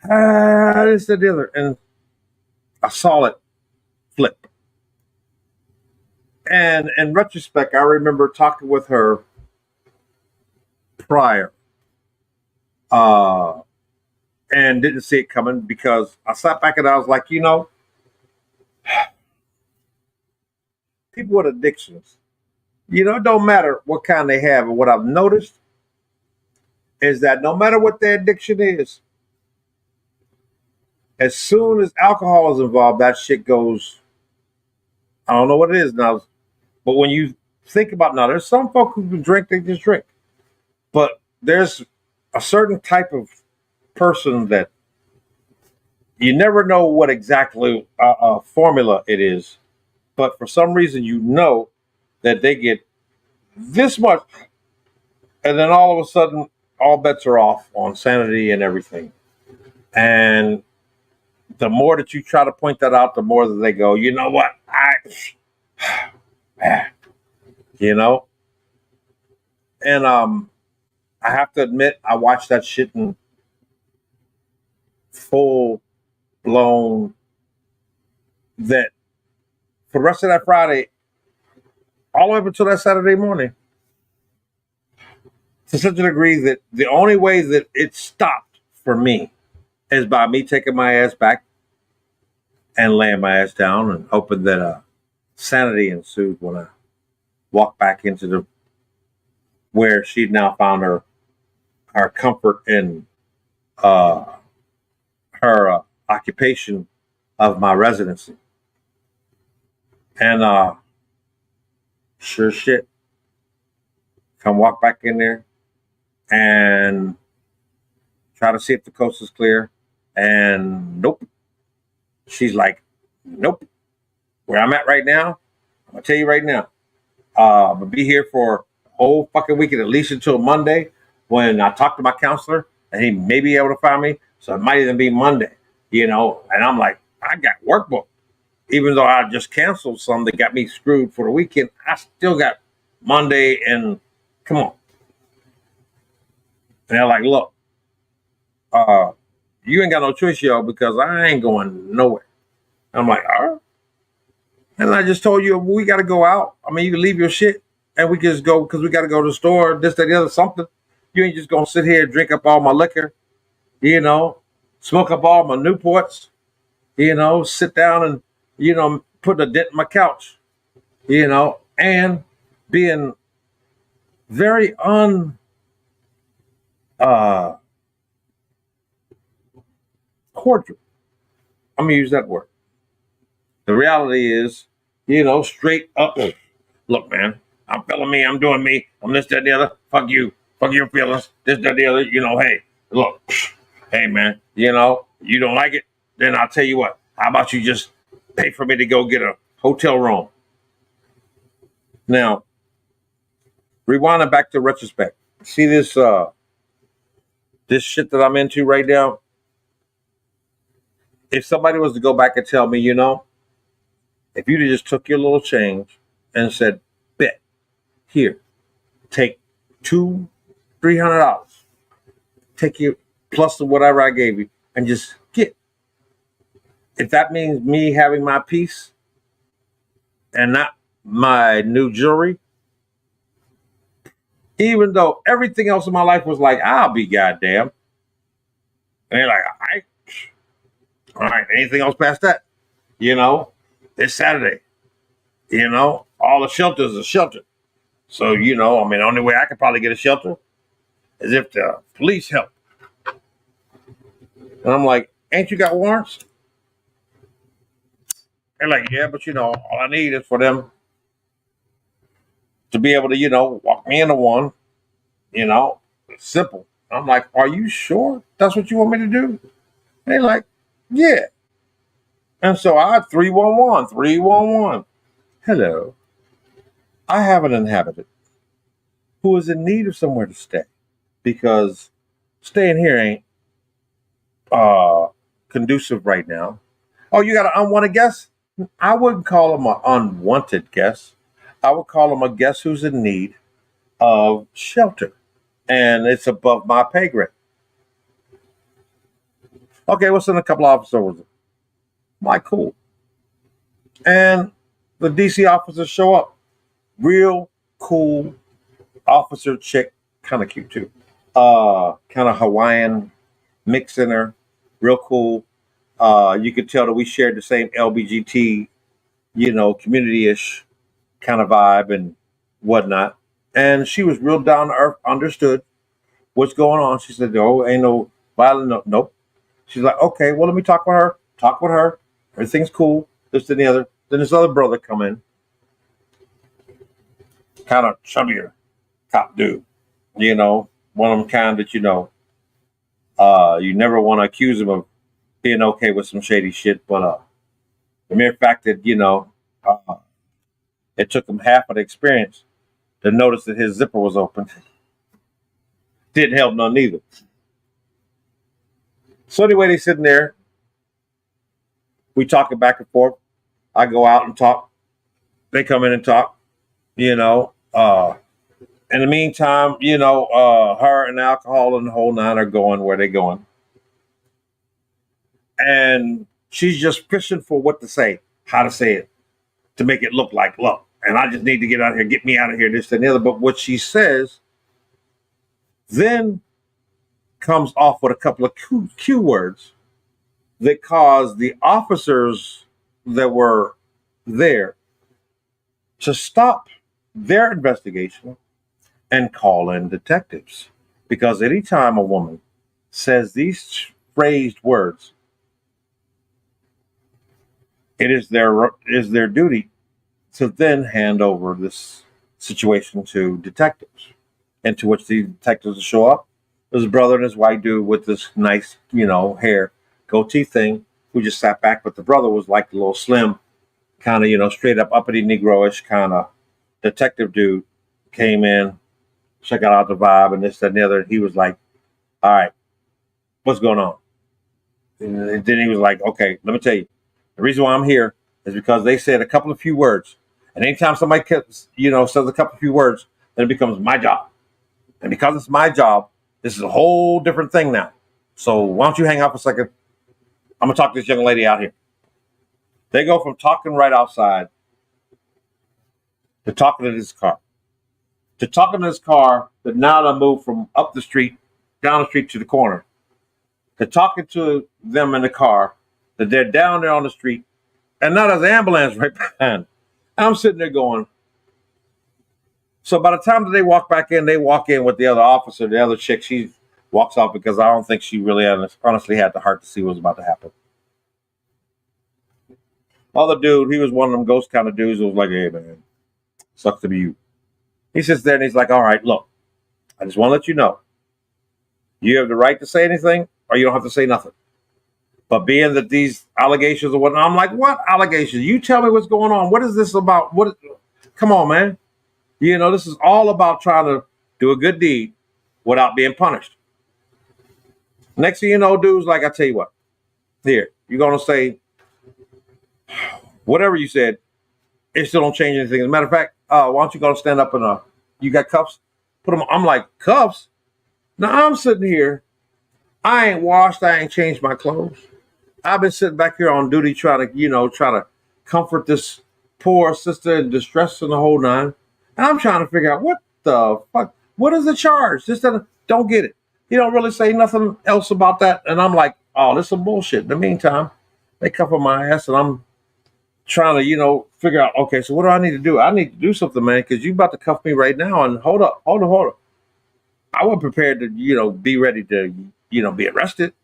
this, that, the other, and I saw it flip. And in retrospect, I remember talking with her prior, uh, and didn't see it coming because I sat back and I was like, people with addictions, it don't matter what kind they have. And what I've noticed is that no matter what their addiction is, as soon as alcohol is involved, that shit goes. I don't know what it is now, but when you think about now, there's some folk who can drink, they just drink, but there's a certain type of person that you never know what exactly formula it is, but for some reason that they get this much, and then all of a sudden, all bets are off on sanity and everything. And the more that you try to point that out, the more that they go, you know what, you know. And I have to admit, I watched that shit in full blown. That for the rest of that Friday, all the way up until that Saturday morning, to such a degree that the only way that it stopped for me is by me taking my ass back and laying my ass down and hoping that sanity ensued when I walked back into the where she'd now found her comfort in uh, her occupation of my residency. And sure shit, come walk back in there and try to see if the coast is clear. And nope. She's like, nope. Where I'm at right now, I'm gonna tell you right now, I'm gonna be here for a whole fucking weekend, at least until Monday, when I talk to my counselor and he may be able to find me. So it might even be Monday, And I'm like, I got workbook. Even though I just canceled some that got me screwed for the weekend, I still got Monday and come on. And they're like, look, you ain't got no choice, yo, because I ain't going nowhere. I'm like, all right. And I just told you, we got to go out. I mean, you can leave your shit and we can just go because we got to go to the store, this, that, the other, something. You ain't just going to sit here and drink up all my liquor, smoke up all my Newports, sit down and, put a dent in my couch, and being very cordial. I'm going to use that word. The reality is, straight up. Look, man, I'm feeling me. I'm doing me. I'm this, that, the other. Fuck you. Fuck your feelings. This, that, the other. Hey, look. Hey, man, you don't like it? Then I'll tell you what. How about you just pay for me to go get a hotel room? Now, rewinding back to retrospect. See this shit that I'm into right now? If somebody was to go back and tell me, if you just took your little change and said, bet, here, take $200-$300, take you plus whatever I gave you, and just get. If that means me having my peace and not my new jewelry, even though everything else in my life was like, I'll be goddamn. And they're like, all right, anything else past that? It's Saturday. All the shelters are sheltered. So, the only way I could probably get a shelter is if the police help. And I'm like, ain't you got warrants? They're like, yeah, but all I need is for them to be able to, walk me into one. It's simple. I'm like, are you sure that's what you want me to do? And they're like, yeah. And so I 311, 311. Hello. I have an inhabitant who is in need of somewhere to stay because staying here ain't conducive right now. Oh, you got an unwanted guest? I wouldn't call him an unwanted guest. I would call him a guest who's in need of shelter, and it's above my pay grade. Okay, we'll send a couple officers over. I'm like, cool. And the DC officers show up. Real cool officer chick, kind of cute too. Kind of Hawaiian mix in her, real cool. You could tell that we shared the same LBGT, community-ish kind of vibe and whatnot. And she was real down to earth, understood what's going on. She said, "Oh, ain't no violent, no, nope." She's like, "Okay, well, let me talk with her. Talk with her. Everything's cool. This and the other." Then this other brother come in, kind of chubbier cop dude, one of them kind that you never want to accuse him of being okay with some shady shit, but the mere fact that it took him half of the experience to notice that his zipper was open didn't help none neither. So anyway, they sitting there, we talking back and forth. I go out and talk. They come in and talk. In the meantime, her and alcohol and the whole nine are going where they're going. And she's just fishing for what to say, how to say it, to make it look like, look, and I just need to get out of here, get me out of here, this and the other. But what she says then comes off with a couple of cue words that caused the officers that were there to stop their investigation and call in detectives. Because anytime a woman says these phrased words, it is their duty to then hand over this situation to detectives. And to which the detectives show up. His brother and his white dude with this nice, hair, goatee thing, who just sat back. But the brother was like a little slim, kind of, straight up uppity Negroish kind of detective dude. Came in, check out the vibe and this, that, and the other. He was like, all right, what's going on? And then he was like, okay, let me tell you. The reason why I'm here is because they said a couple of few words. And anytime somebody, says a couple of few words, then it becomes my job. And because it's my job, this is a whole different thing now. So why don't you hang out for a second? I'm going to talk to this young lady out here. They go from talking right outside to talking to this car. To talking to this car that now they move from up the street, down the street to the corner. To talking to them in the car that they're down there on the street. And now there's an ambulance right behind. I'm sitting there going. So by the time that they walk back in, they walk in with the other officer, the other chick. She walks off because I don't think she really honestly had the heart to see what was about to happen. Other dude, he was one of them ghost kind of dudes who was like, hey, man, sucks to be you. He sits there and he's like, all right, look, I just want to let you know. You have the right to say anything or you don't have to say nothing. But being that these allegations or whatnot, I'm like, what allegations? You tell me what's going on. What is this about? Come on, man. This is all about trying to do a good deed without being punished. Next thing you know, dudes, like I tell you what, here, you're going to say whatever you said, it still don't change anything. As a matter of fact, why don't you go stand up and you got cuffs? Put them on. I'm like, cuffs? Now I'm sitting here. I ain't washed. I ain't changed my clothes. I've been sitting back here on duty trying to comfort this poor sister in distress and the whole nine. And I'm trying to figure out what the fuck, what is the charge? Don't get it. He don't really say nothing else about that. And I'm like, oh, this is some bullshit. In the meantime, they cover my ass and I'm trying to, figure out, okay, so what do I need to do? I need to do something, man, because you about to cuff me right now. And hold up. I wasn't prepared to, be ready to, be arrested.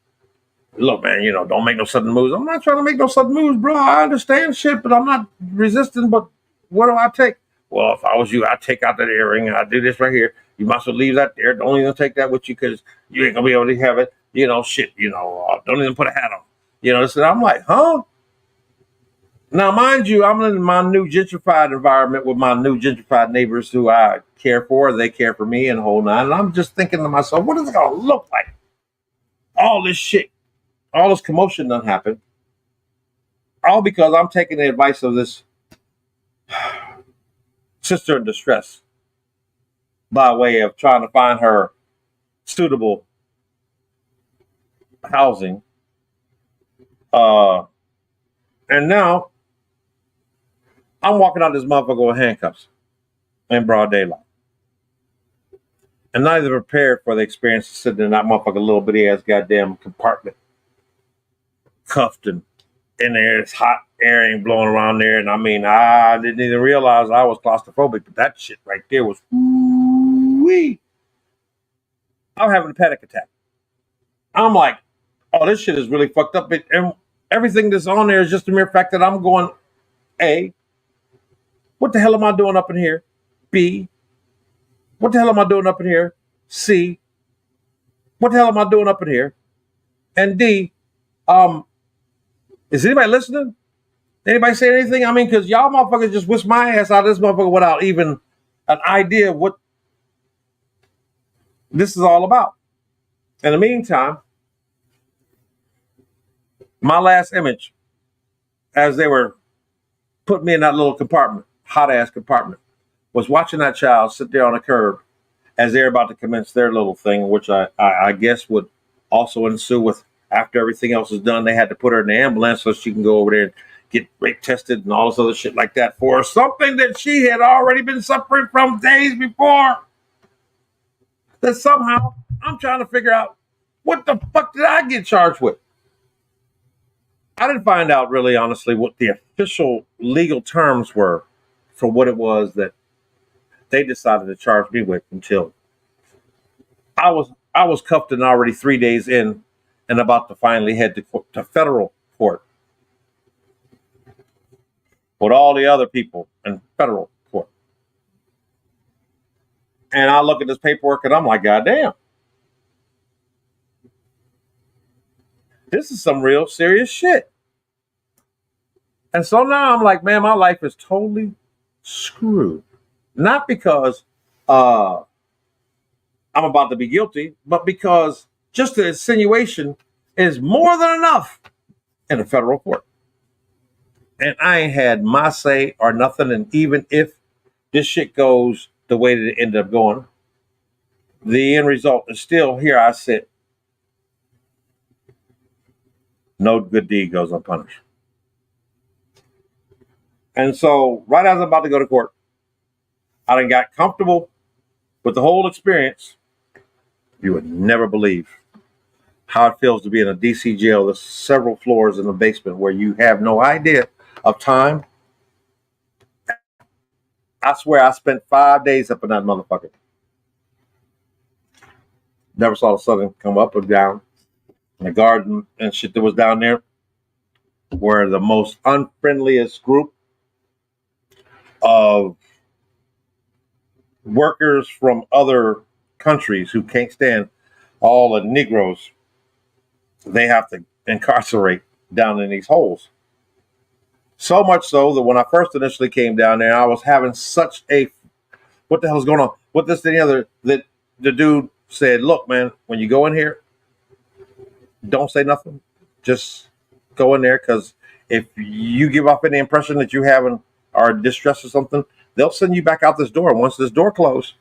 Look, man, don't make no sudden moves. I'm not trying to make no sudden moves, bro. I understand shit, but I'm not resisting. But what do I take? Well, if I was you, I'd take out that earring and I'd do this right here. You must well leave that there. Don't even take that with you because you ain't going to be able to have it. Shit, don't even put a hat on. So I'm like, huh? Now, mind you, I'm in my new gentrified environment with my new gentrified neighbors who I care for. They care for me and the whole nine. And I'm just thinking to myself, what is it going to look like? All this shit, all this commotion done happened. All because I'm taking the advice of this sister in distress by way of trying to find her suitable housing. And now I'm walking out this motherfucker with handcuffs in broad daylight. And not even prepared for the experience of sitting in that motherfucker little bitty ass goddamn compartment. Cuffed and in there, it's hot air ain't blowing around there. And I mean, I didn't even realize I was claustrophobic, but that shit right there was wee. I'm having a panic attack. I'm like, oh, this shit is really fucked up. And everything that's on there is just the mere fact that I'm going, A, what the hell am I doing up in here? B, what the hell am I doing up in here? C, what the hell am I doing up in here? And D, is anybody listening? Anybody say anything? I mean, because y'all motherfuckers just whisked my ass out of this motherfucker without even an idea of what this is all about. In the meantime, my last image, as they were putting me in that little compartment, hot ass compartment, was watching that child sit there on a curb as they're about to commence their little thing, which I guess would also ensue with after everything else is done. They had to put her in the ambulance so she can go over there and get rape tested and all this other shit like that for something that she had already been suffering from days before. That somehow I'm trying to figure out what the fuck did I get charged with? I didn't find out really honestly what the official legal terms were for what it was that they decided to charge me with until I was cuffed and already 3 days in and about to finally head to federal court with all the other people in federal court. And I look at this paperwork and I'm like, God damn. This is some real serious shit. And so now I'm like, man, my life is totally screwed. Not because I'm about to be guilty, but because just the insinuation is more than enough in a federal court. And I ain't had my say or nothing. And even if this shit goes the way that it ended up going, the end result is still here I sit. No good deed goes unpunished. And so right as I'm about to go to court, I done got comfortable with the whole experience. You would never believe how it feels to be in a DC jail. There's several floors in the basement where you have no idea of time. I swear I spent 5 days up in that motherfucker. Never saw the sun come up or down. And the garden and shit that was down there were the most unfriendliest group of workers from other countries who can't stand all the Negroes they have to incarcerate down in these holes. So much so that when I first initially came down there, I was having such a what the hell's going on? What this and the other, that the dude said, look, man, when you go in here, don't say nothing. Just go in there, because if you give off any impression that you haven't or distress or something, they'll send you back out this door. Once this door closed,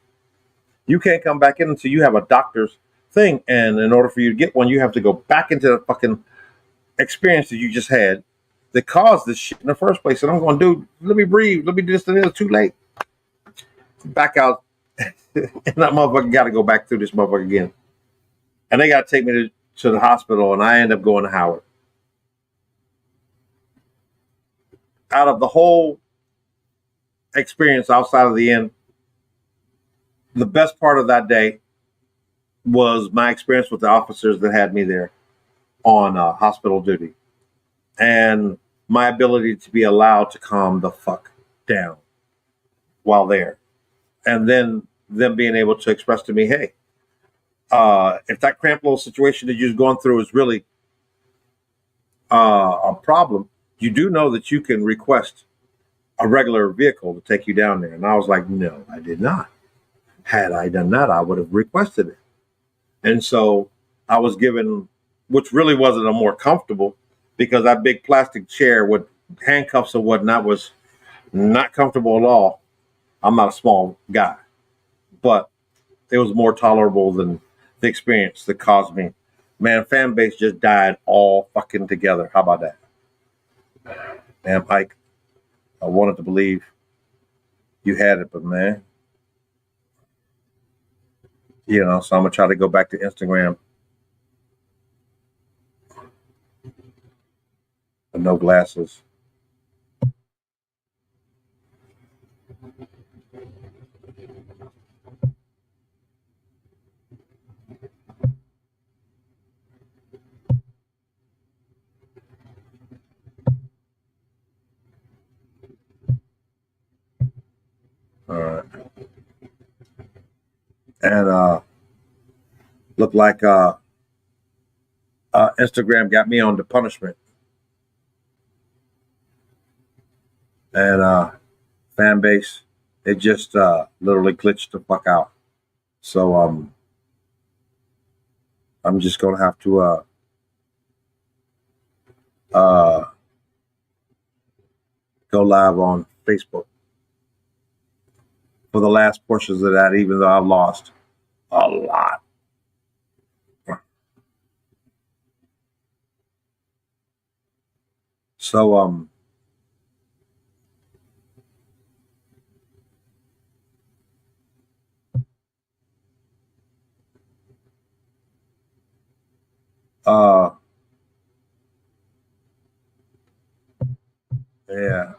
you can't come back in until you have a doctor's thing. And in order for you to get one, you have to go back into the fucking experience that you just had that caused this shit in the first place. And I'm going, dude, let me breathe. Let me do this and it's too late. Back out. And that motherfucker got to go back through this motherfucker again. And they got to take me to the hospital, and I end up going to Howard. Out of the whole experience outside of the end, the best part of that day was my experience with the officers that had me there on hospital duty, and my ability to be allowed to calm the fuck down while there. And then them being able to express to me, hey, if that cramped little situation that you're going through is really a problem, you do know that you can request a regular vehicle to take you down there. And I was like, no, I did not. Had I done that, I would have requested it. And so I was given, which really wasn't a more comfortable, because that big plastic chair with handcuffs and whatnot was not comfortable at all. I'm not a small guy, but it was more tolerable than the experience that caused me. Man, fan base just died all fucking together. How about that? Man, Mike, I wanted to believe you had it, but man, so I'm gonna try to go back to Instagram. But no glasses. All right. And looked like Instagram got me on the punishment. And fan base, it just literally glitched the fuck out. So I'm just gonna have to go live on Facebook for the last portions of that, even though I've lost a lot. So yeah,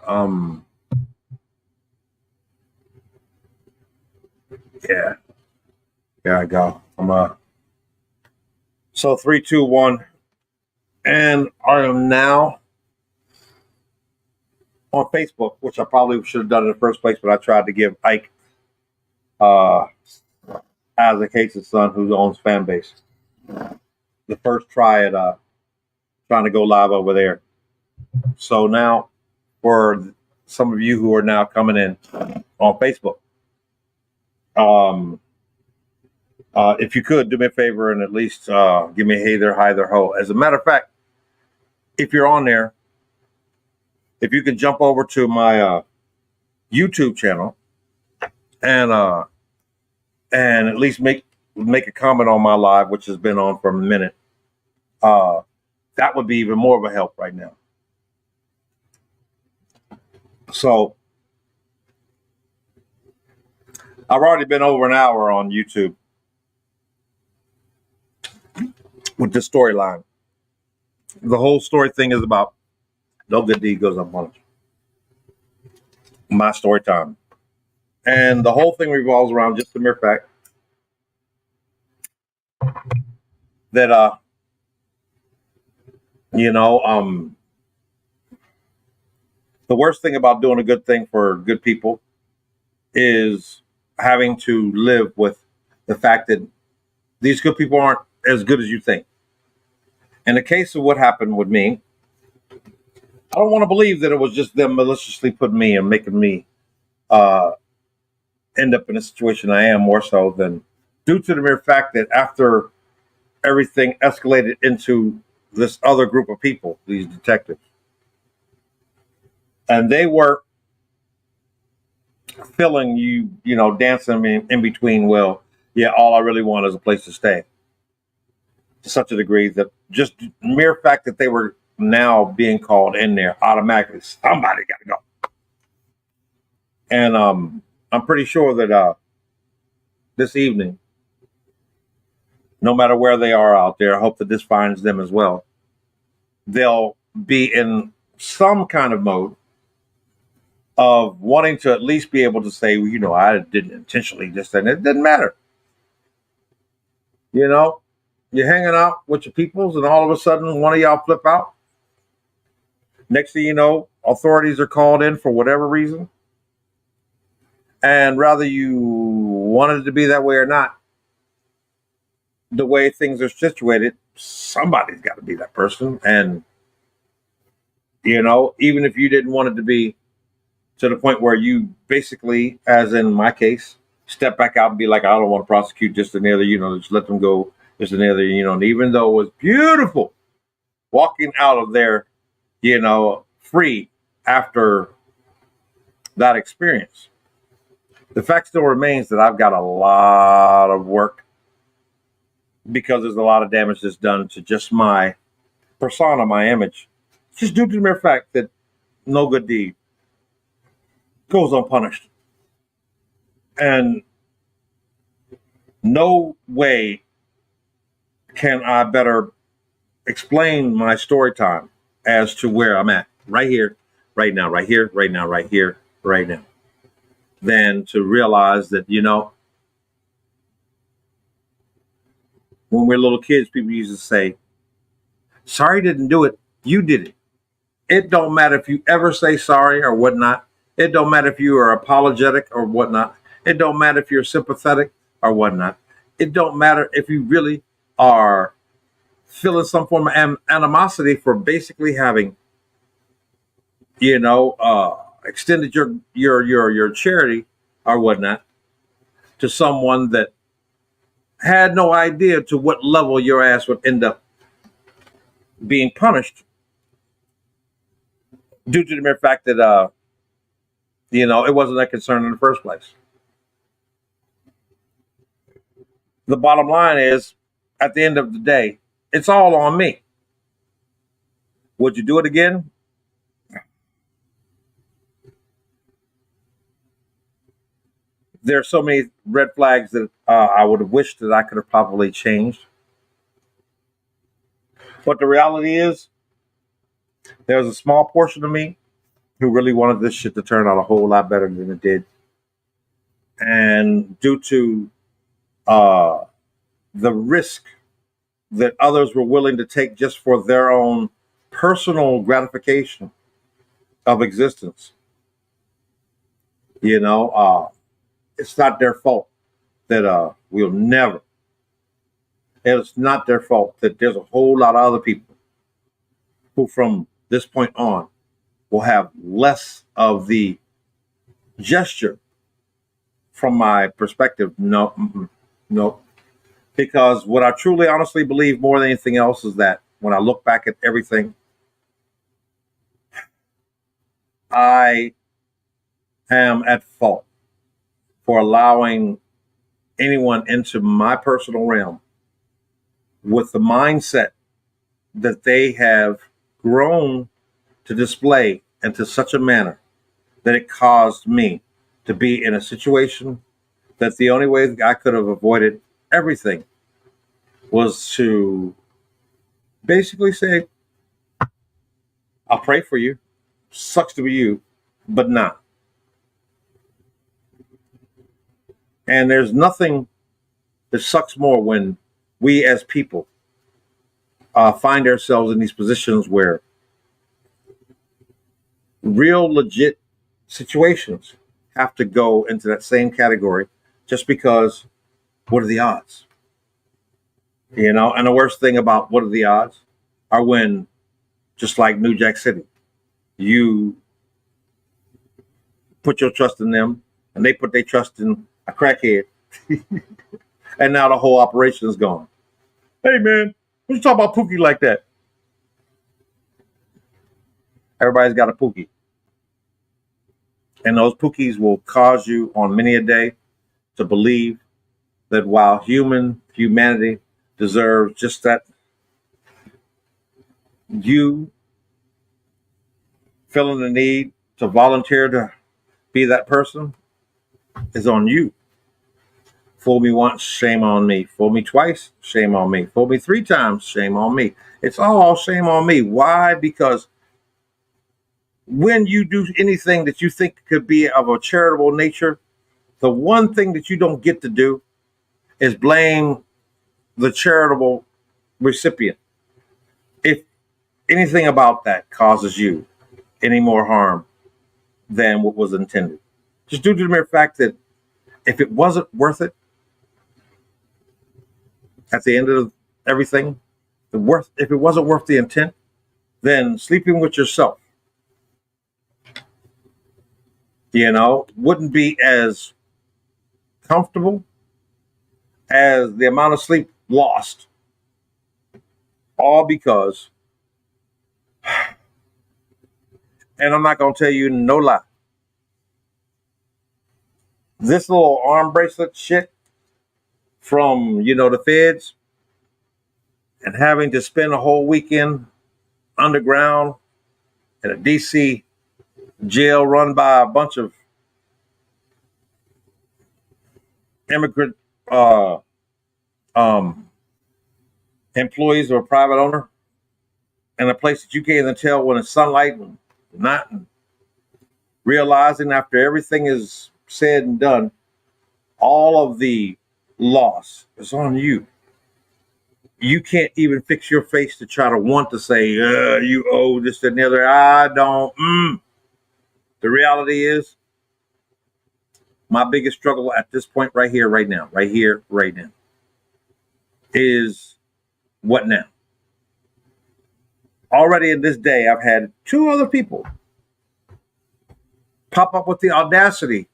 yeah, here I go. So 3, 2, 1, and I am now on Facebook, which I probably should have done in the first place, but I tried to give Ike Isaac Hayes' son, who owns fan base, the first try at trying to go live over there. So now, for some of you who are now coming in on Facebook, if you could do me a favor and at least give me a hey there, hi there, ho. As a matter of fact, if you're on there, if you can jump over to my YouTube channel and at least make a comment on my live, which has been on for a minute, that would be even more of a help right now. So I've already been over an hour on YouTube with this storyline. The whole story thing is about no good deed goes unpunished. My story time. And the whole thing revolves around just the mere fact that the worst thing about doing a good thing for good people is having to live with the fact that these good people aren't as good as you think. In the case of what happened with me, I don't want to believe that it was just them maliciously putting me and making me end up in a situation I am, more so than due to the mere fact that after everything escalated into this other group of people, these detectives, and they were filling you, dancing in between. Well, yeah, all I really want is a place to stay. To such a degree that just mere fact that they were now being called in there automatically, somebody got to go. And I'm pretty sure that this evening, no matter where they are out there, I hope that this finds them as well. They'll be in some kind of mode of wanting to at least be able to say, well, I didn't intentionally just, and it didn't matter. You're hanging out with your peoples, and all of a sudden, one of y'all flip out. Next thing you know, authorities are called in for whatever reason. And whether you wanted it to be that way or not, the way things are situated, somebody's got to be that person. And Even if you didn't want it to be to the point where you basically, as in my case, step back out and be like, I don't want to prosecute just another, just let them go just another, and even though it was beautiful walking out of there, free after that experience, the fact still remains that I've got a lot of work because there's a lot of damage that's done to just my persona, my image, just due to the mere fact that no good deed goes unpunished. And no way can I better explain my story time as to where I'm at right here, right now, right here, right now, right here, right now, than to realize that, when we're little kids, people used to say, sorry didn't do it, you did it. It don't matter if you ever say sorry or whatnot. It don't matter if you are apologetic or whatnot. It don't matter if you're sympathetic or whatnot. It don't matter if you really are feeling some form of animosity for basically having, extended your charity or whatnot to someone that had no idea to what level your ass would end up being punished due to the mere fact that it wasn't that concern in the first place. The bottom line is, at the end of the day, it's all on me. Would you do it again? There are so many red flags that I would have wished that I could have probably changed. But the reality is, there's a small portion of me who really wanted this shit to turn out a whole lot better than it did. And due to the risk that others were willing to take just for their own personal gratification of existence, it's not their fault that we'll never. It's not their fault that there's a whole lot of other people who, from this point on, will have less of the gesture. From my perspective, no. Because what I truly, honestly believe more than anything else is that when I look back at everything, I am at fault for allowing anyone into my personal realm with the mindset that they have grown to display into such a manner that it caused me to be in a situation that the only way I could have avoided everything was to basically say, I'll pray for you. Sucks to be you, but not. And there's nothing that sucks more when we as people find ourselves in these positions where real legit situations have to go into that same category just because what are the odds? And the worst thing about what are the odds are when, just like New Jack City, you put your trust in them and they put their trust in a crackhead. And now the whole operation is gone. Hey man, what you talk about Pookie like that? Everybody's got a Pookie. And those Pookies will cause you on many a day to believe that while humanity deserves just that, you feeling the need to volunteer to be that person is on you. Fool me once, shame on me. Fool me twice, shame on me. Fool me 3 times, shame on me. It's all shame on me. Why? Because when you do anything that you think could be of a charitable nature, the one thing that you don't get to do is blame the charitable recipient if anything about that causes you any more harm than what was intended. Just due to the mere fact that if it wasn't worth it, at the end of everything, if it wasn't worth the intent, then sleeping with yourself wouldn't be as comfortable as the amount of sleep lost, all because, and I'm not going to tell you no lie, this little arm bracelet shit from, the feds, and having to spend a whole weekend underground in a DC jail run by a bunch of immigrant um, employees of a private owner, in a place that you can't even tell when it's sunlight and not, and realizing after everything is said and done, all of the loss is on you. You can't even fix your face to try to want to say, you owe this and the other. I don't. The reality is, my biggest struggle at this point right here, right now, is what now? Already in this day, I've had 2 other people pop up with the audacity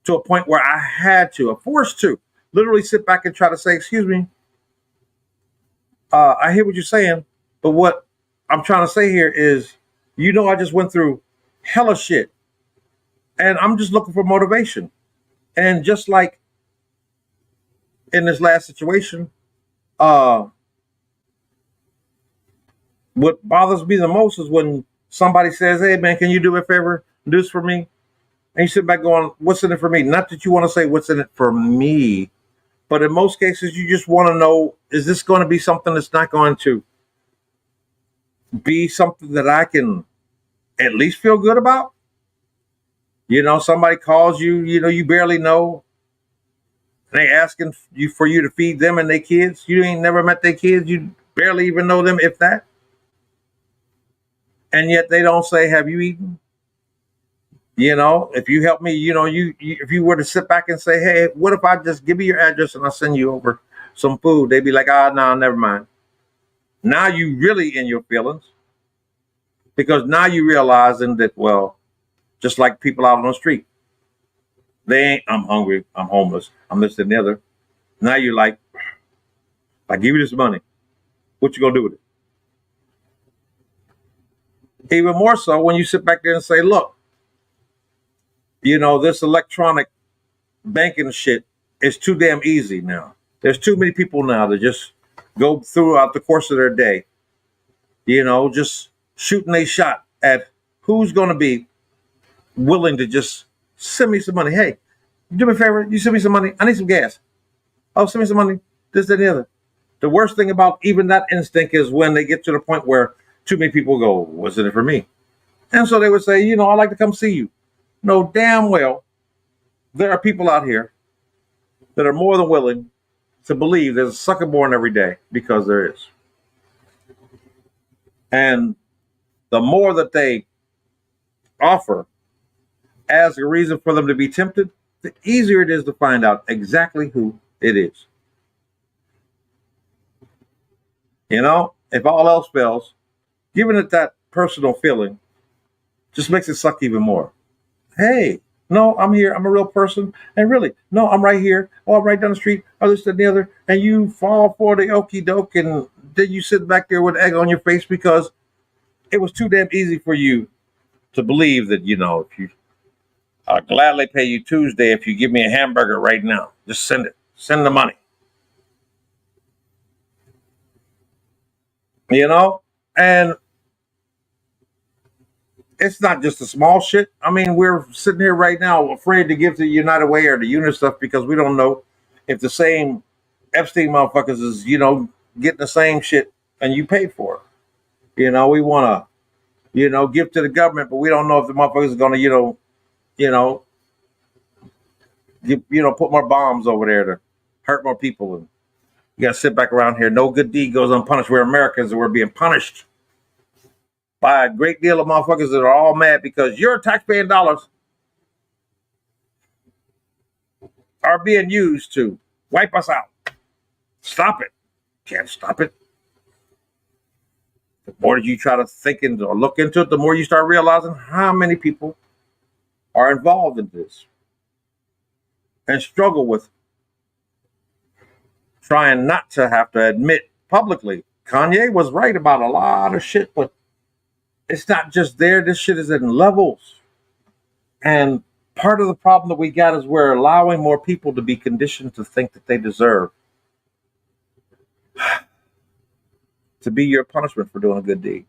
to a point where I'm forced to literally sit back and try to say, excuse me, I hear what you're saying, but what I'm trying to say here is, I just went through hella shit, and I'm just looking for motivation. And just like in this last situation, what bothers me the most is when somebody says, hey man, can you do me a favor, do this for me? And you sit back going, what's in it for me? Not that you want to say what's in it for me, but in most cases, you just want to know, is this going to be something that's not going to be something that I can at least feel good about? Somebody calls you, you barely know. They asking you for you to feed them and their kids. You ain't never met their kids. You barely even know them, if that. And yet they don't say, have you eaten? If you help me, if you were to sit back and say, hey, what if I just give me your address and I'll send you over some food? They'd be like, no, never mind. Now you really in your feelings, because now you realizing that, well, just like people out on the street, they ain't, I'm hungry, I'm homeless, I'm this and the other. Now you're like, if I give you this money, what you gonna do with it? Even more so when you sit back there and say, look, this electronic banking shit is too damn easy now. There's too many people now that just go throughout the course of their day, just shooting a shot at who's going to be willing to just send me some money. Hey, you do me a favor, you send me some money. I need some gas. Oh, send me some money. This, that, and the other. The worst thing about even that instinct is when they get to the point where too many people go, what's in it for me? And so they would say, I'd like to come see you. No, damn well, there are people out here that are more than willing to believe there's a sucker born every day, because there is. And the more that they offer as a reason for them to be tempted, the easier it is to find out exactly who it is. If all else fails, giving it that personal feeling just makes it suck even more. Hey, no, I'm here. I'm a real person. And really, no, I'm right here. Oh, I'm right down the street. Oh, this, that, and the other. And you fall for the okie doke, and then you sit back there with egg on your face because it was too damn easy for you to believe that, if you, I'll gladly pay you Tuesday if you give me a hamburger right now. Just send it. Send the money. And it's not just the small shit. I mean, we're sitting here right now afraid to give to the United Way or the unit stuff because we don't know if the same Epstein motherfuckers is, getting the same shit and you paid for it. We want to, give to the government, but we don't know if the motherfuckers are going to, put more bombs over there to hurt more people. And you got to sit back around here. No good deed goes unpunished. We're Americans and we're being punished by a great deal of motherfuckers that are all mad because your taxpaying dollars are being used to wipe us out. Stop it. Can't stop it. The more you try to think or look into it, the more you start realizing how many people are involved in this and struggle with trying not to have to admit publicly. Kanye was right about a lot of shit, but it's not just there. This shit is in levels. And part of the problem that we got is we're allowing more people to be conditioned to think that they deserve to be your punishment for doing a good deed.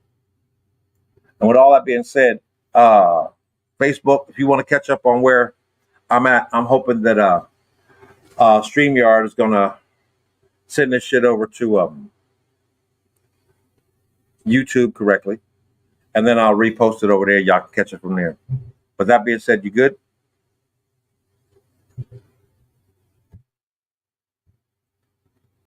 And with all that being said, Facebook, if you want to catch up on where I'm at, I'm hoping that StreamYard is going to send this shit over to YouTube correctly. And then I'll repost it over there. Y'all can catch it from there. But that being said, you good?